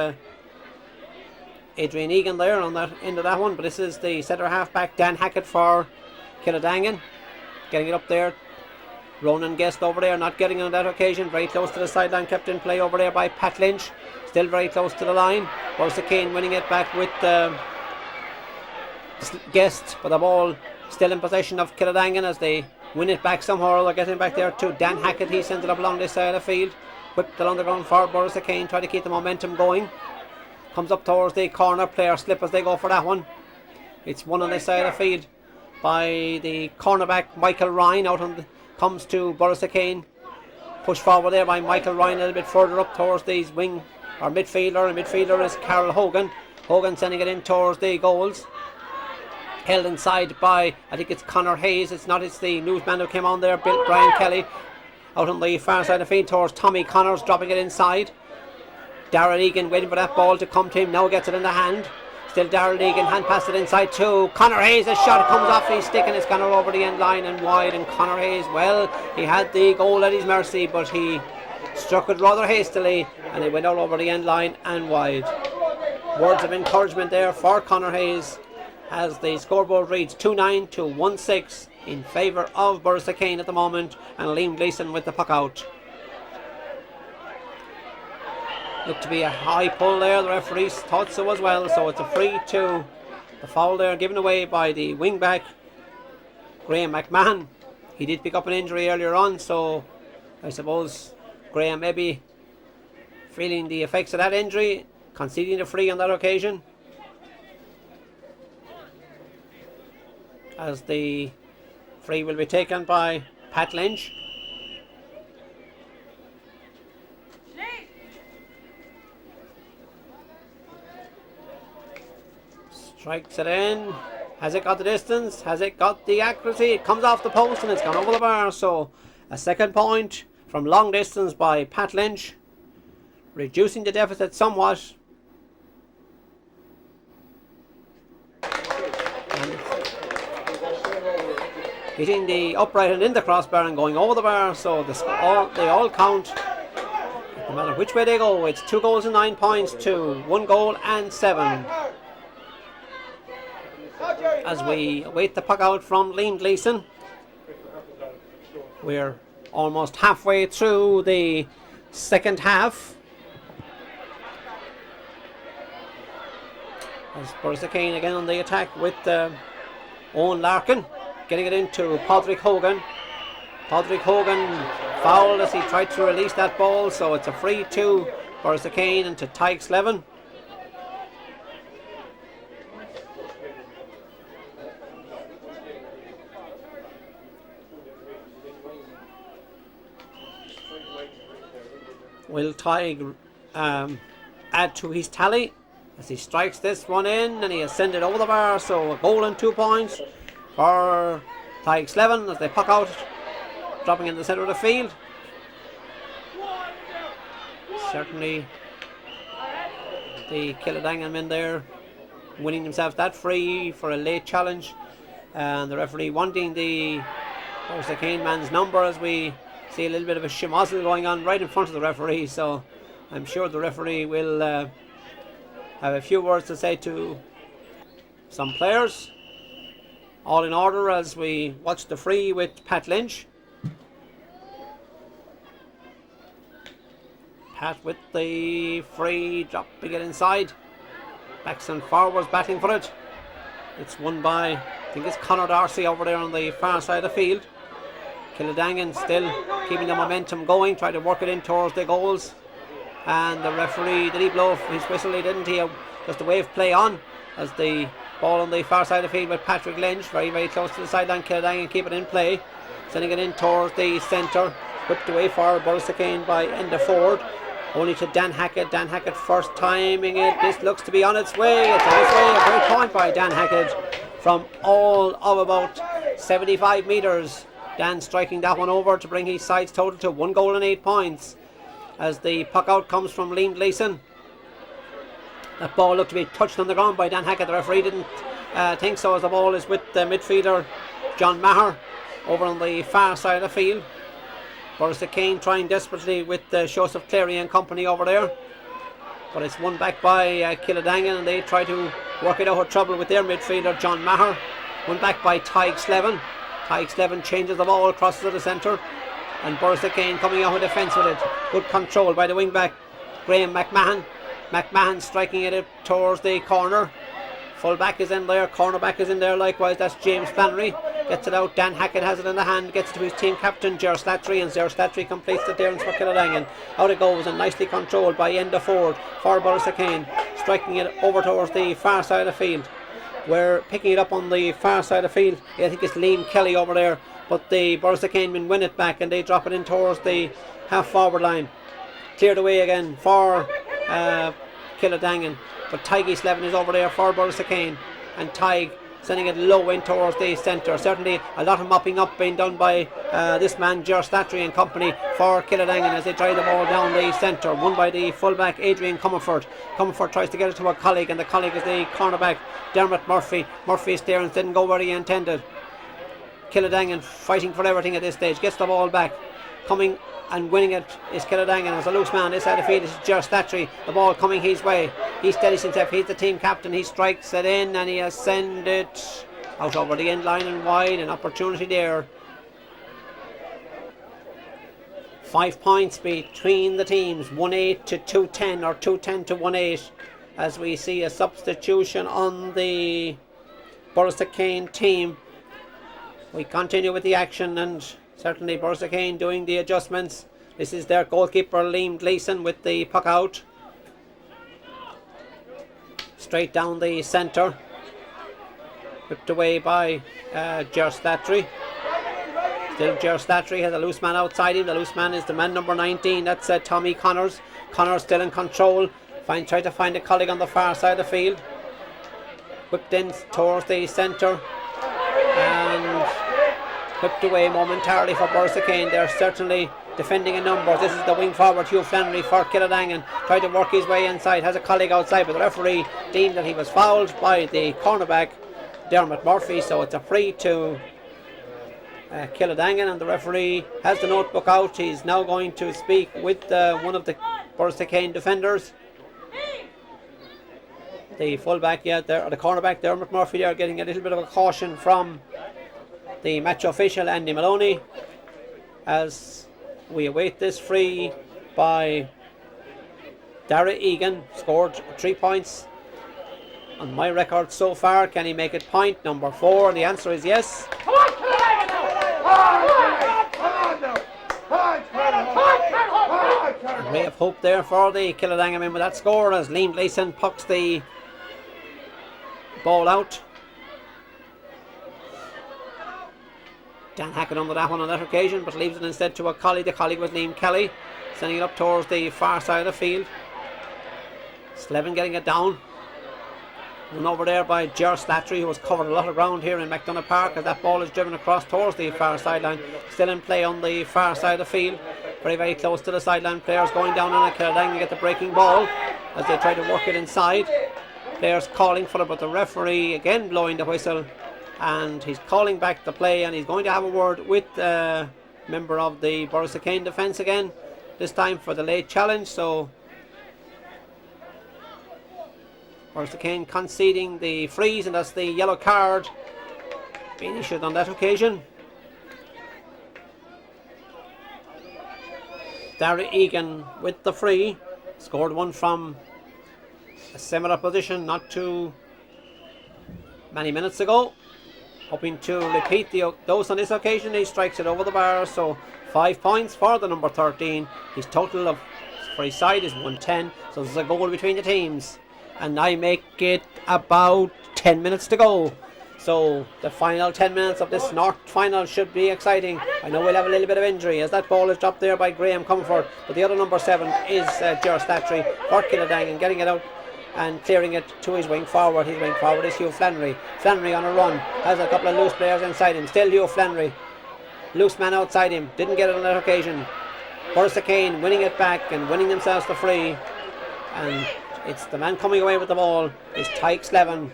Adrian Egan there on that end of that one. But this is the centre half back, Dan Hackett, for Kiladangan. Getting it up there. Ronan Guest over there, not getting on that occasion. Very close to the sideline, kept in play over there by Pat Lynch. Still very close to the line. Borrisokane winning it back with Guest, but the ball still in possession of Kiladangan as they win it back somehow. They're getting back there to Dan Hackett. He sends it up along this side of the field. Whipped it on the ground for Borrisokane, try to keep the momentum going. Comes up towards the corner, player slip as they go for that one. It's one on this side of the field by the cornerback Michael Ryan. Out on the, comes to Borrisokane. Pushed forward there by Michael Ryan a little bit further up towards these wing or midfielder. And midfielder is Carol Hogan. Hogan sending it in towards the goals. Held inside by, I think it's Connor Hayes. It's not, it's the newsman who came on there, Brian Kelly. Out on the far side of the field towards Tommy Connors, dropping it inside. Darrell Egan waiting for that ball to come to him. Now gets it in the hand. Still Darrell Egan, hand passed it inside to Connor Hayes. A shot comes off his stick and it's gone all over the end line and wide. And Connor Hayes, well, he had the goal at his mercy, but he struck it rather hastily and it went all over the end line and wide. Words of encouragement there for Connor Hayes as the scoreboard reads 2-9 to 1-6 in favour of Borrisokane at the moment, and Liam Gleeson with the puck out. Looked to be a high pull there, the referees thought so as well, so it's a free to the foul there given away by the wing back Graham McMahon. He did pick up an injury earlier on, so I suppose Graham may be feeling the effects of that injury, conceding the free on that occasion. As the free will be taken by Pat Lynch. Strikes it in. Has it got the distance? Has it got the accuracy? It comes off the post and it's gone over the bar. So a second point from long distance by Pat Lynch, reducing the deficit somewhat. Hitting the upright and in the crossbar and going over the bar, so they all count. No matter which way they go, it's 2 goals and 9 points to 1 goal and 7. As we await the puck out from Liam Gleeson, we're almost halfway through the second half. As Borrisokane again on the attack with Owen Larkin. Getting it into Padraig Hogan. Padraig Hogan fouled as he tried to release that ball, so it's a free to Borrisokane and to Tykes Levin. Will Tig add to his tally as he strikes this one in and he has sent it over the bar, so a goal and 2 points for Tykes Levin as they puck out dropping in the centre of the field. Certainly the Kiladangan men there winning themselves that free for a late challenge, and the referee wanting the Borrisokane man's number, as we see a little bit of a schmozzle going on right in front of the referee. So I'm sure the referee will have a few words to say to some players. All in order as we watch the free with Pat Lynch. Pat with the free, dropping it inside. Backs and forwards battling for it. It's won by, I think it's Conor Darcy over there on the far side of the field. Kiladangan still keeping the momentum going, trying to work it in towards the goals. And the referee, did he blow his whistle? He didn't. He just a wave play on as the ball on the far side of the field with Patrick Lynch, very, very close to the sideline. Kiladangan keep it in play, sending it in towards the centre. Whipped away for Borrisokane by Enda Ford. Only to Dan Hackett. Dan Hackett first timing it. This looks to be on its way. It's on its way. A great point by Dan Hackett from all of about 75 metres. Dan striking that one over to bring his sides total to 1 goal and 8 points. As the puck out comes from Liam Gleeson. That ball looked to be touched on the ground by Dan Hackett. The referee didn't think so, as the ball is with the midfielder John Maher over on the far side of the field. Borrisokane trying desperately with Joseph Clary and company over there, but it's won back by Kiladangan, and they try to work it out of trouble with their midfielder John Maher. Won back by Tyke Slevin. Tyke Slevin changes the ball, crosses to the centre, and Borrisokane coming out of defence with it. Good control by the wing back Graham McMahon. McMahon striking it towards the corner. Full back is in there, corner back is in there likewise. That's James Flannery. Gets it out. Dan Hackett has it in the hand. Gets it to his team captain Ger Slattery, and Ger Slattery completes the clearance for Kiladangan. Out it goes, and nicely controlled by Enda Ford for Borrisokane, striking it over towards the far side of the field. We're picking it up on the far side of the field. I think it's Liam Kelly over there, but the Borrisokane men win it back and they drop it in towards the half forward line. Cleared away again for Kiladangan, but Tige Slevin is over there for Borrisokane, and Tige sending it low in towards the centre. Certainly a lot of mopping up being done by this man Ger Slattery and company for Kiladangan as they drive the ball down the centre. Won by the fullback Adrian Comerford. Comerford tries to get it to a colleague, and the colleague is the cornerback Dermot Murphy. Murphy's clearance didn't go where he intended. Kiladangan fighting for everything at this stage. Gets the ball back. Coming and winning it is Kiladangan as a loose man. This side of the field is Ger Slattery. The ball coming his way. He steadies himself. He's the team captain. He strikes it in, and he has sent it out over the end line and wide. An opportunity there. 5 points between the teams. 1-8 to 2-10, or 2-10 to 1-8, as we see a substitution on the Borrisokane team. We continue with the action, and certainly Borrisokane doing the adjustments. This is their goalkeeper Liam Gleeson with the puck out. Straight down the centre. Whipped away by Ger Slattery. Still Ger Slattery has a loose man outside him. The loose man is the man number 19. That's Tommy Connors. Connors still in control. Trying to find a colleague on the far side of the field. Whipped in towards the centre. And whipped away momentarily for Borrisokane. They're certainly defending in numbers. This is the wing forward Hugh Flannery for Kiladangan. Tried to work his way inside. Has a colleague outside, but the referee deemed that he was fouled by the cornerback Dermot Murphy. So it's a free to Kiladangan, and the referee has the notebook out. He's now going to speak with one of the Borrisokane defenders. The fullback, or the cornerback Dermot Murphy, they are getting a little bit of a caution from the match official Andy Maloney as we await this free by Dara Egan. Scored 3 points on my record so far. Can he make it point number 4? The answer is yes. A ray of hope there for the Kiladangan men with that score as Liam Gleeson pucks the ball out. Dan Hackett under that one on that occasion, but leaves it instead to a colleague. The colleague was Liam Kelly, sending it up towards the far side of the field. Slevin getting it down. Run over there by Ger Slattery, who has covered a lot of ground here in McDonagh Park, as that ball is driven across towards the far sideline. Still in play on the far side of the field. Very, very close to the sideline. Players going down on a Kiladangan get the breaking ball as they try to work it inside. Players calling for it, but the referee again blowing the whistle, and he's calling back the play, and he's going to have a word with the member of the Borrisokane defence again, this time for the late challenge. So Borrisokane conceding the freeze, and that's the yellow card being issued on that occasion. Darry Egan with the free, scored one from a similar position not too many minutes ago. Hoping to repeat the dose on this occasion. He strikes it over the bar, so 5 points for the number 13. His total of for his side is 110, so there's a goal between the teams. And I make it about 10 minutes to go. So the final 10 minutes of this North final should be exciting. I know we'll have a little bit of injury as that ball is dropped there by Graham Comfort, but the other number 7 is Ger Slattery for Kiladangan, getting it out and clearing it to his wing forward. His wing forward is Hugh Flannery. Flannery on a run, has a couple of loose players inside him. Still Hugh Flannery, loose man outside him, didn't get it on that occasion. Borrisokane winning it back and winning themselves the free, and it's the man coming away with the ball is Tyke Slevin.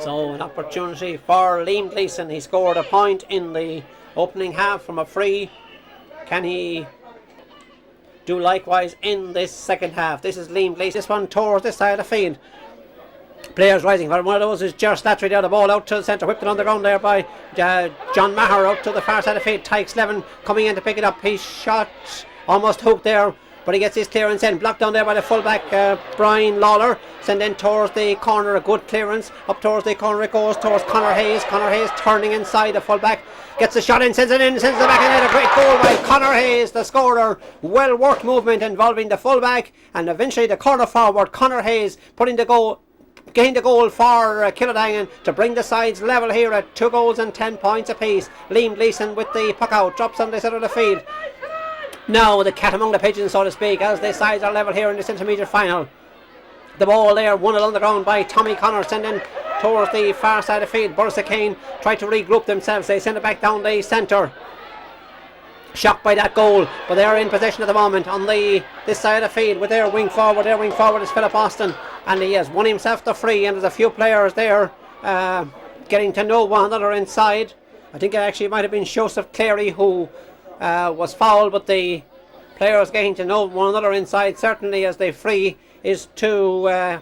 So an opportunity for Liam Gleeson. He scored a point in the opening half from a free. Can he do likewise in this second half? This is Liam Gleeson. This one towards this side of the field. Players rising. One of those is Ger Slattery there. The ball out to the centre. Whipped it on the ground there by John Maher out to the far side of the field. Tyke Slevin coming in to pick it up. He shot almost hooked there, but he gets his clearance in. Blocked down there by the fullback Brian Lawler. Sent in towards the corner. A good clearance. Up towards the corner it goes towards Conor Hayes. Conor Hayes turning inside the fullback. Gets the shot in, sends it in, sends it back in. A great goal by Conor Hayes, the scorer. Well worked movement involving the fullback and eventually the corner forward. Conor Hayes putting the goal, getting the goal for Kiladangan to bring the sides level here at 2 goals and 10 points apiece. Liam Gleeson with the puck out, drops on the side of the field. Now the cat among the pigeons, so to speak, as the sides are level here in this intermediate final. The ball there won on the ground by Tommy Connor, sending towards the far side of the field. Borrisokane tried to regroup themselves. They send it back down the centre. Shocked by that goal, but they are in possession at the moment on this side of the field with their wing forward. Their wing forward is Philip Austin, and he has won himself the free, and there's a few players there getting to know one another inside. I think it actually might have been Joseph Clary who was fouled, but the players getting to know one another inside, certainly, as the free is to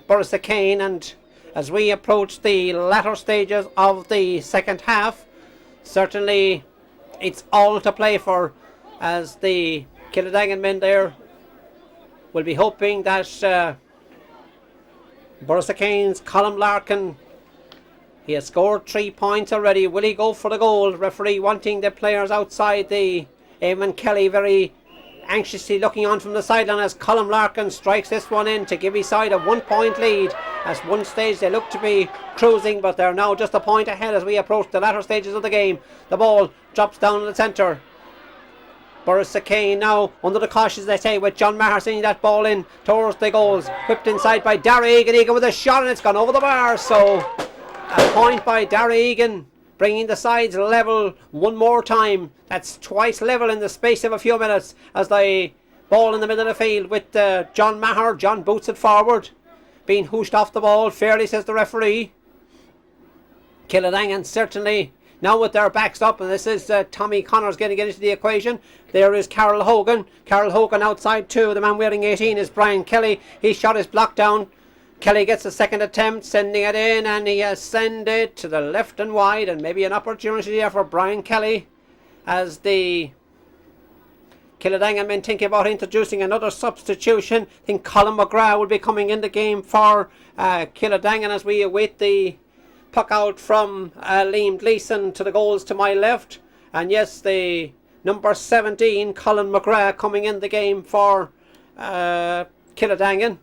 Borrisokane. And as we approach the latter stages of the second half, certainly it's all to play for, as the Kiladangan men there will be hoping that Borrisokane's Colm Larkin, he has scored 3 points already. Will he go for the goal? Referee wanting the players outside. The Eamon Kelly very anxiously looking on from the sideline as Colm Larkin strikes this one in to give his side a 1 point lead. At one stage they look to be cruising, but they're now just a point ahead as we approach the latter stages of the game. The ball drops down in the centre. Borrisokane now under the cautions, they say, with John Maher sending that ball in towards the goals. Whipped inside by Darry Egan. Egan with a shot, and it's gone over the bar. So a point by Darry Egan, bringing the sides level one more time. That's twice level in the space of a few minutes, as the ball in the middle of the field with John Maher. John boots it forward, being hooshed off the ball fairly, says the referee. Kiladangan certainly now with their backs up, and this is Tommy Connors getting into the equation. There is Carol Hogan. Carol Hogan outside too. The man wearing 18 is Brian Kelly. His shot is blocked down. Kelly gets a second attempt, sending it in, and he has sent it to the left and wide, and maybe an opportunity there for Brian Kelly, as the Kiladangan men think about introducing another substitution. I think Colin McGrath will be coming in the game for Kiladangan as we await the puck out from Liam Gleeson to the goals to my left. And yes, the number 17, Colin McGrath, coming in the game for Kiladangan.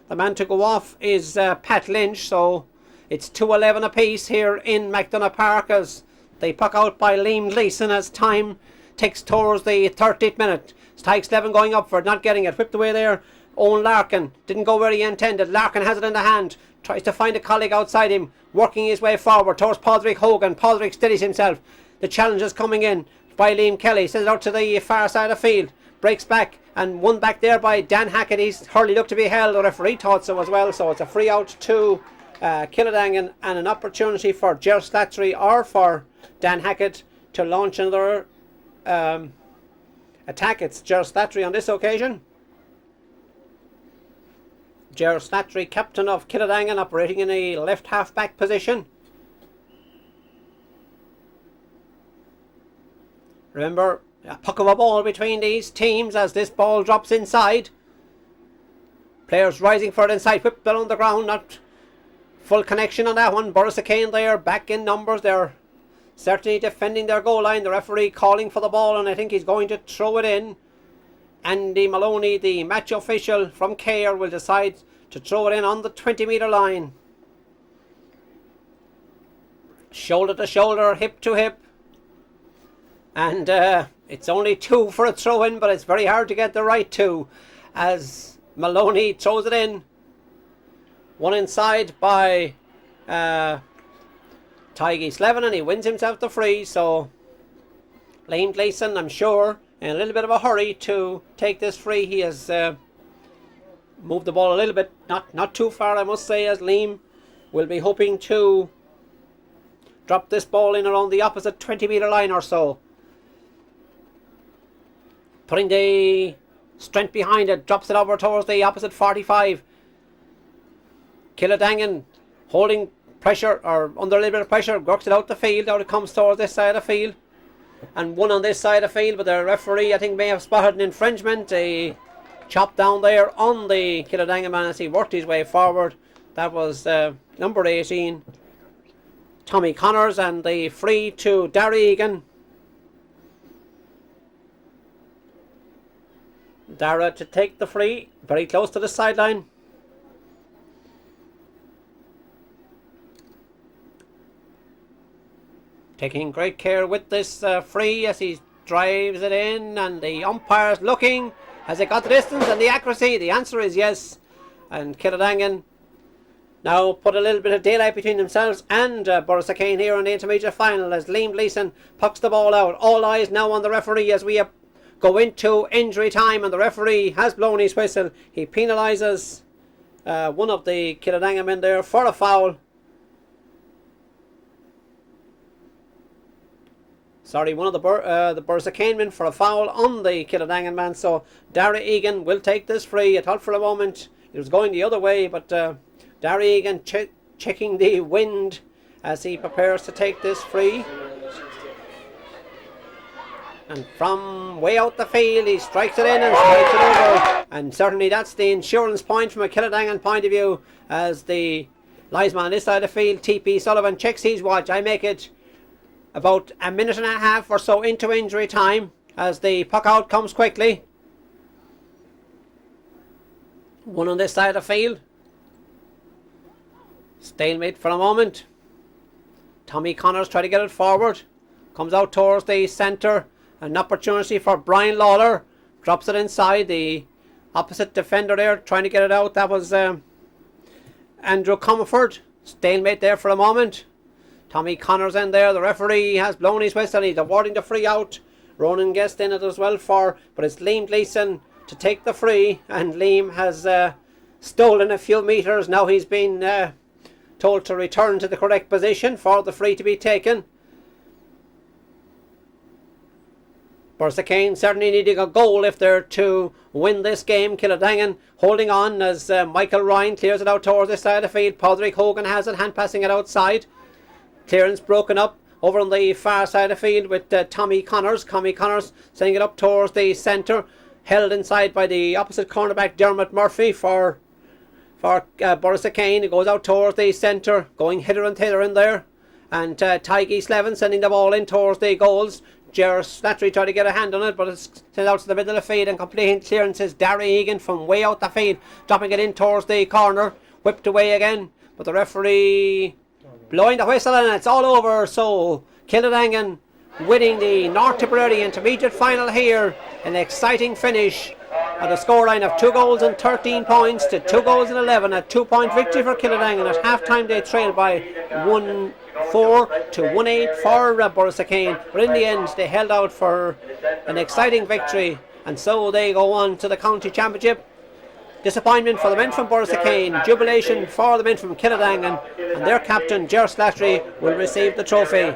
The man to go off is Pat Lynch, so it's 2-11 apiece here in McDonagh Park as they puck out by Liam Gleeson as time takes towards the 30th minute. Tyke Slevin going up for it, not getting it. Whipped away there Owen Larkin didn't go where he intended. Larkin has it in the hand, tries to find a colleague outside him, working his way forward towards Padraig Hogan. Padraig steadies himself. The challenge is coming in by Liam Kelly, sends it out to the far side of the field, breaks back and won back there by Dan Hackett. Hurley looked to be held, the referee thought so as well, so it's a free out to Kiladangan and an opportunity for Ger Slattery or for Dan Hackett to launch another attack. It's Ger Slattery on this occasion. Ger Slattery, captain of Kiladangan, operating in a left half back position. Remember, a puck of a ball between these teams as this ball drops inside. Players rising for it inside, whipped along the ground, not full connection on that one. Borrisokane there, back in numbers. They're certainly defending their goal line. The referee calling for the ball, and I think he's going to throw it in. Andy Maloney, the match official from Cahir, will decide to throw it in on the 20-metre line. Shoulder to shoulder, hip to hip. And it's only 2 for a throw in, but it's very hard to get the right 2 as Maloney throws it in. One inside by Tiggy Slevin, and he wins himself the free. So Liam Gleeson, I'm sure, in a little bit of a hurry to take this free. He has moved the ball a little bit, not too far, I must say, as Liam will be hoping to drop this ball in around the opposite 20-metre line or so. Putting the strength behind it, drops it over towards the opposite 45. Kiladangan holding pressure, or under a little bit of pressure, works it out the field. Out it comes towards this side of the field. And one on this side of the field, but the referee, I think, may have spotted an infringement. A chop down there on the Kiladangan man as he worked his way forward. That was number 18, Tommy Connors, and the free to Darry Egan. Dara to take the free, very close to the sideline. Taking great care with this free as he drives it in, and the umpire's looking. Has it got the distance and the accuracy? The answer is yes. And Kiladangan now put a little bit of daylight between themselves and Borrisokane here in the intermediate final as Liam Gleeson pucks the ball out. All eyes now on the referee as we go into injury time, and the referee has blown his whistle. He penalises one of the Kiladangan men there for a foul. Sorry, one of the Borrisokane men for a foul on the Kiladangan man. So Darry Egan will take this free. I thought for a moment it was going the other way, but Darry Egan checking the wind as he prepares to take this free. And from way out the field, he strikes it in and strikes it over. And certainly that's the insurance point from a Kiladangan point of view, as the linesman on this side of the field, TP Sullivan, checks his watch. I make it about a minute and a half or so into injury time as the puck out comes quickly. One on this side of the field. Stalemate for a moment. Tommy Connors try to get it forward. Comes out towards the centre. An opportunity for Brian Lawler. Drops it inside. The opposite defender there trying to get it out. That was Andrew Comerford. Stalemate there for a moment. Tommy Connors in there. The referee has blown his whistle. He's awarding the free out. Ronan Guest in it as well but it's Liam Gleeson to take the free, and Liam has stolen a few metres. Now he's been told to return to the correct position for the free to be taken. Borrisokane certainly needing a goal if they're to win this game. Kiladangan holding on as Michael Ryan clears it out towards this side of the field. Padraig Hogan has it, hand passing it outside. Clearance broken up over on the far side of the field with Tommy Connors. Tommy Connors sending it up towards the centre. Held inside by the opposite cornerback Dermot Murphy for Borrisokane. It goes out towards the centre, going hither and thither in there. And Tiggy Slevin sending the ball in towards the goals. Ger Slattery tried to get a hand on it, but it's sent out to the middle of the field, and completing clearance is Darry Egan from way out the field, dropping it in towards the corner, whipped away again, but the referee blowing the whistle, and it's all over. So Kiladangan winning the North Tipperary intermediate final here. An exciting finish at a scoreline of 2 goals and 13 points to 2 goals and 11. A 2-point victory for Kiladangan. At half time they trailed by 1-4 to 1-8 for Borrisokane, but in the end they held out for an exciting victory, and so they go on to the county championship. Disappointment for the men from Borrisokane, jubilation for the men from Kiladangan, and their captain Ger Slattery will receive the trophy.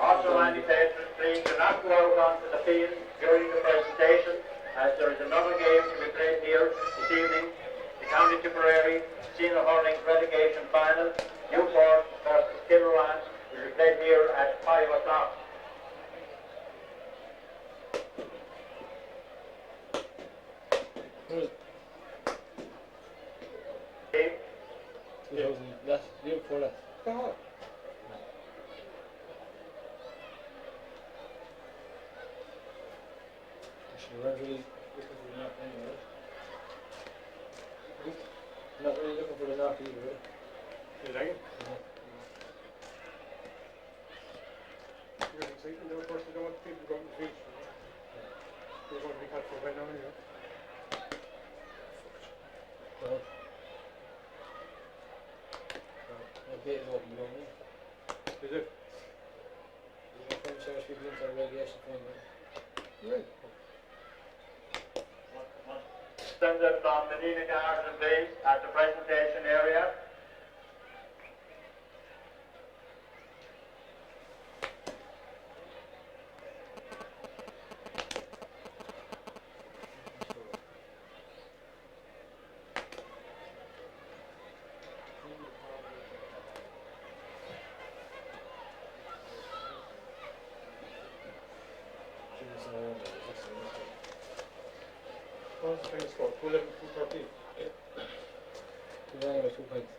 Also, Andy Patrons, please do not go out onto the field during the presentation, as there is another game to be played here this evening. The County Tipperary Senior Hurling relegation final, Newport versus Kiladangan, will be played here at 5 o'clock. Not really looking for the knock either, right? You like it? Yeah. You're excited, of course, you don't want people going to the beach. You're going to be cut for right now, anyway. Well, the gate is open, you know what I mean? Is it? You know, from Irish people into the relegation final. Right. Standard from Medina Garden, please, at the presentation area. What's the final score? 2-11, 2-13. Kiladangan by 2 points.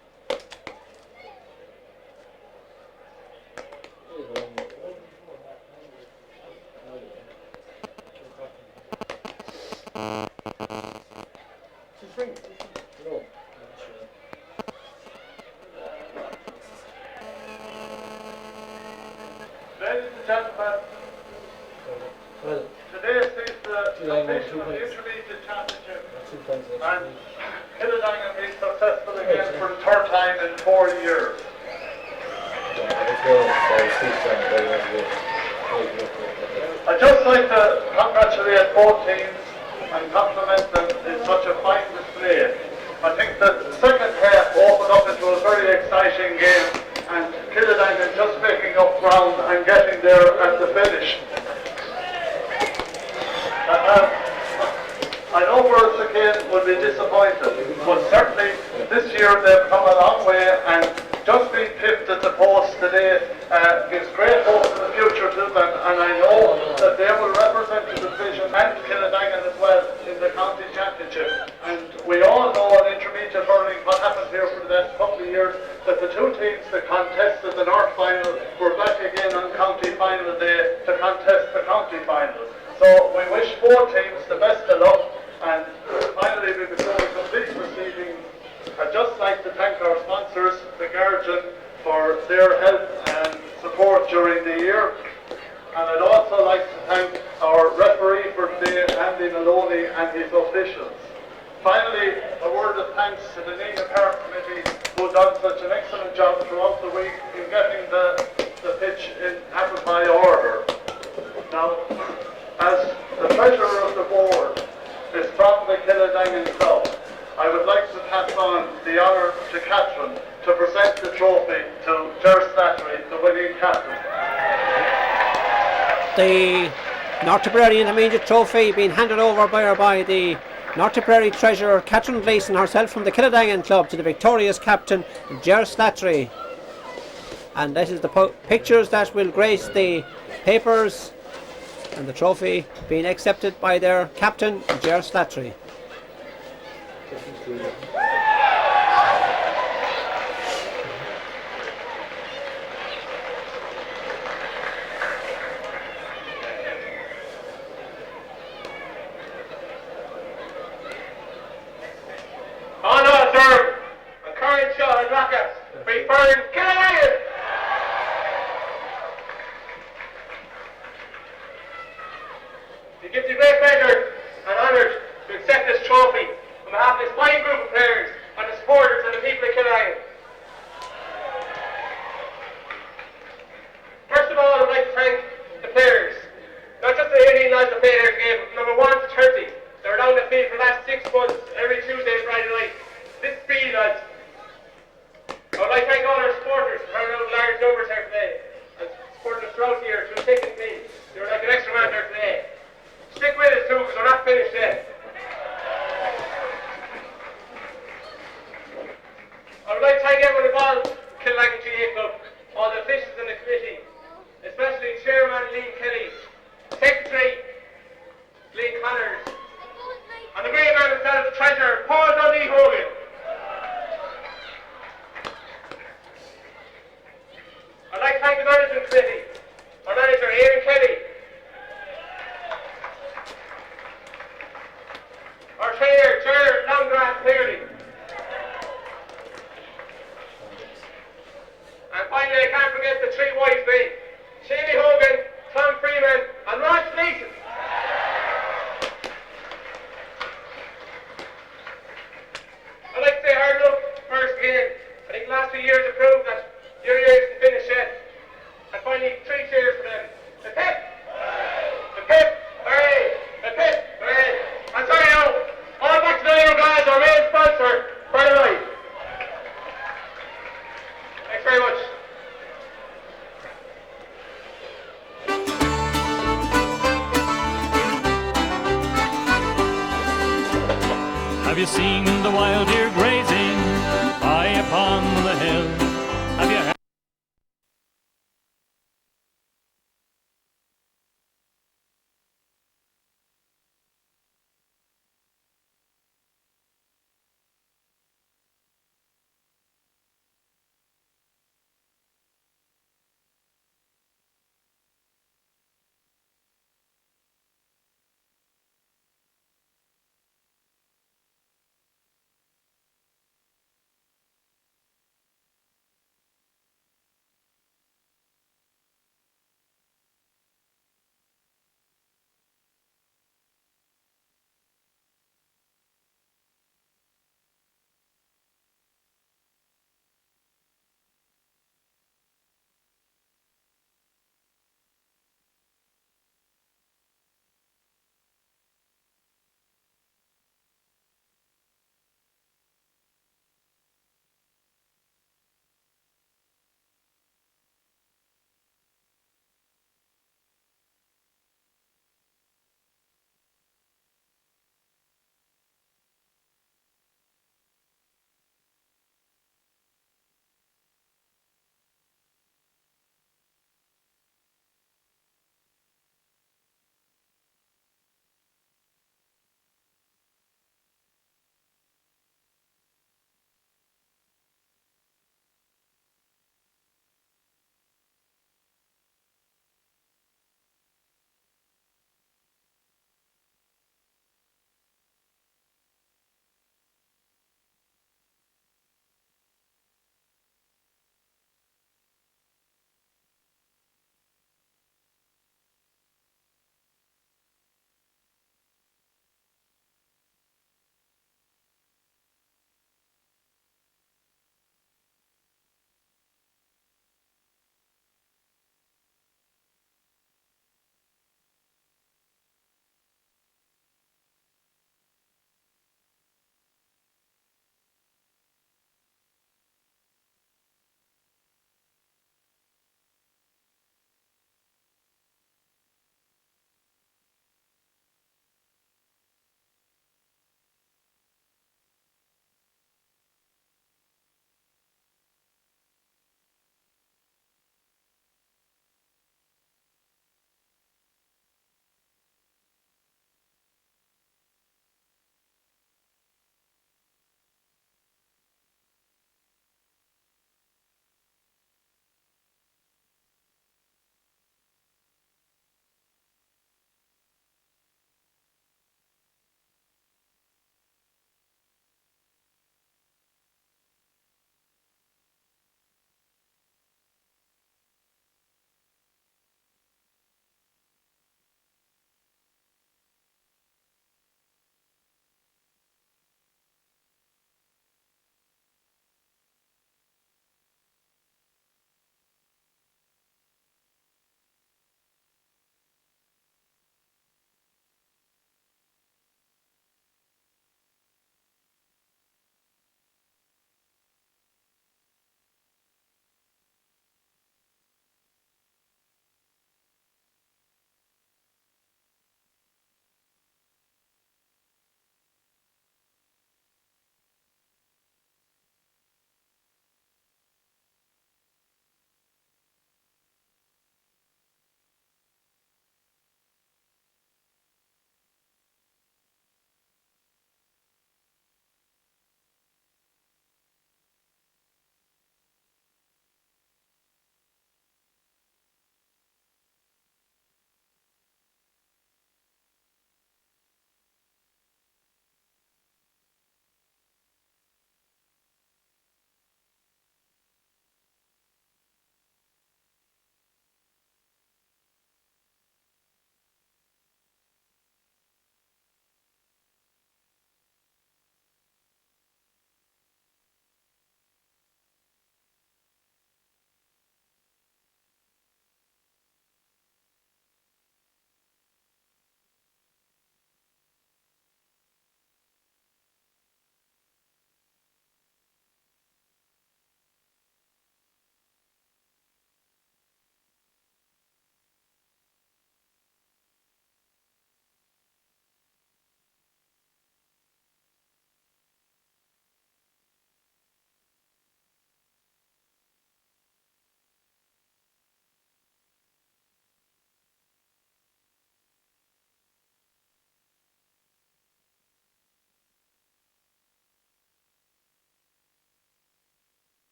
She's ringing. No, I'm not sure. Ladies and gentlemen, Well, today sees the completion of the 2 intermediate championship, 2 points and actually. Kiladangan being successful again for the third time in 4 years. Let's go. Sorry, Steve's trying to go. I'd just like to congratulate both teams and compliment them in such a fine display. I think the second half opened up into a very exciting game, and Kiladangan just making up ground and getting there at the finish. I know Borrisokane will be disappointed, but certainly this year they've come a long way, and just being pipped at the post today gives great hope for the future to them, and I know that they will represent the division and Kiladangan as well in the county championship. And we all know in intermediate hurling what happened here for the last couple of years, that the two teams that contested the North final were back again on county final day to contest the county final. So we wish both teams the best of luck, and finally before we complete proceedings, I'd just like to thank our sponsors, the Guardian, for their help and support during the year. And I'd also like to thank our referee for today, Andy Maloney, and his officials. Finally, a word of thanks to the Nina Park Committee, who have done such an excellent job throughout the week in getting the pitch in apple pie order. Now, as the treasurer of the board is from the Kiladangan Club, I would like to pass on the honour to Catherine to present the trophy to Ger Slattery, the winning captain. The North Tipperary Intermediate Trophy being handed over by the North Tipperary treasurer Catherine Gleeson herself from the Kiladangan Club to the victorious captain Ger Slattery. And this is the pictures that will grace the papers, and the trophy being accepted by their captain Ger Slattery. On our serve, a current shot at Rockets, preferring Kiladangan. It gives me great pleasure and honour to accept this trophy on behalf of this fine group of players and the supporters and the people of Kiladangan. First of all, I'd like to thank the players. Not just the 18 lads that played every game, but number 1 to 30. They were down the field for the last 6 months, every Tuesday and Friday night. This is speed, lads. I would like to thank all our supporters for having out large numbers here today and supporting us throughout the year through thick and thin. They were like an extra man there today. Stick with us too, because we're not finished yet. I would like to thank everyone involved in the Kiladangan GA Club, all the officials in the committee, especially Chairman Liam Kelly, Secretary Lee Connors, and the great man himself, Treasurer Paul Dundee Hogan. I'd like to thank the management committee, our manager Ian Kelly, our trainer Ger Longgrass Clearly, and finally I can't forget the 3 wise men, Shamey Hogan, Tom Freeman and Ross Gleeson. I'd like to say hard luck first again. I think the last few years have proved that your years can finish yet. And finally, 3 cheers for them. The pip! The pip! Hooray! The pip! Hooray! And sorry now, all back to the little guys, our main sponsor for the night. Thanks very much. Have you seen the wild deer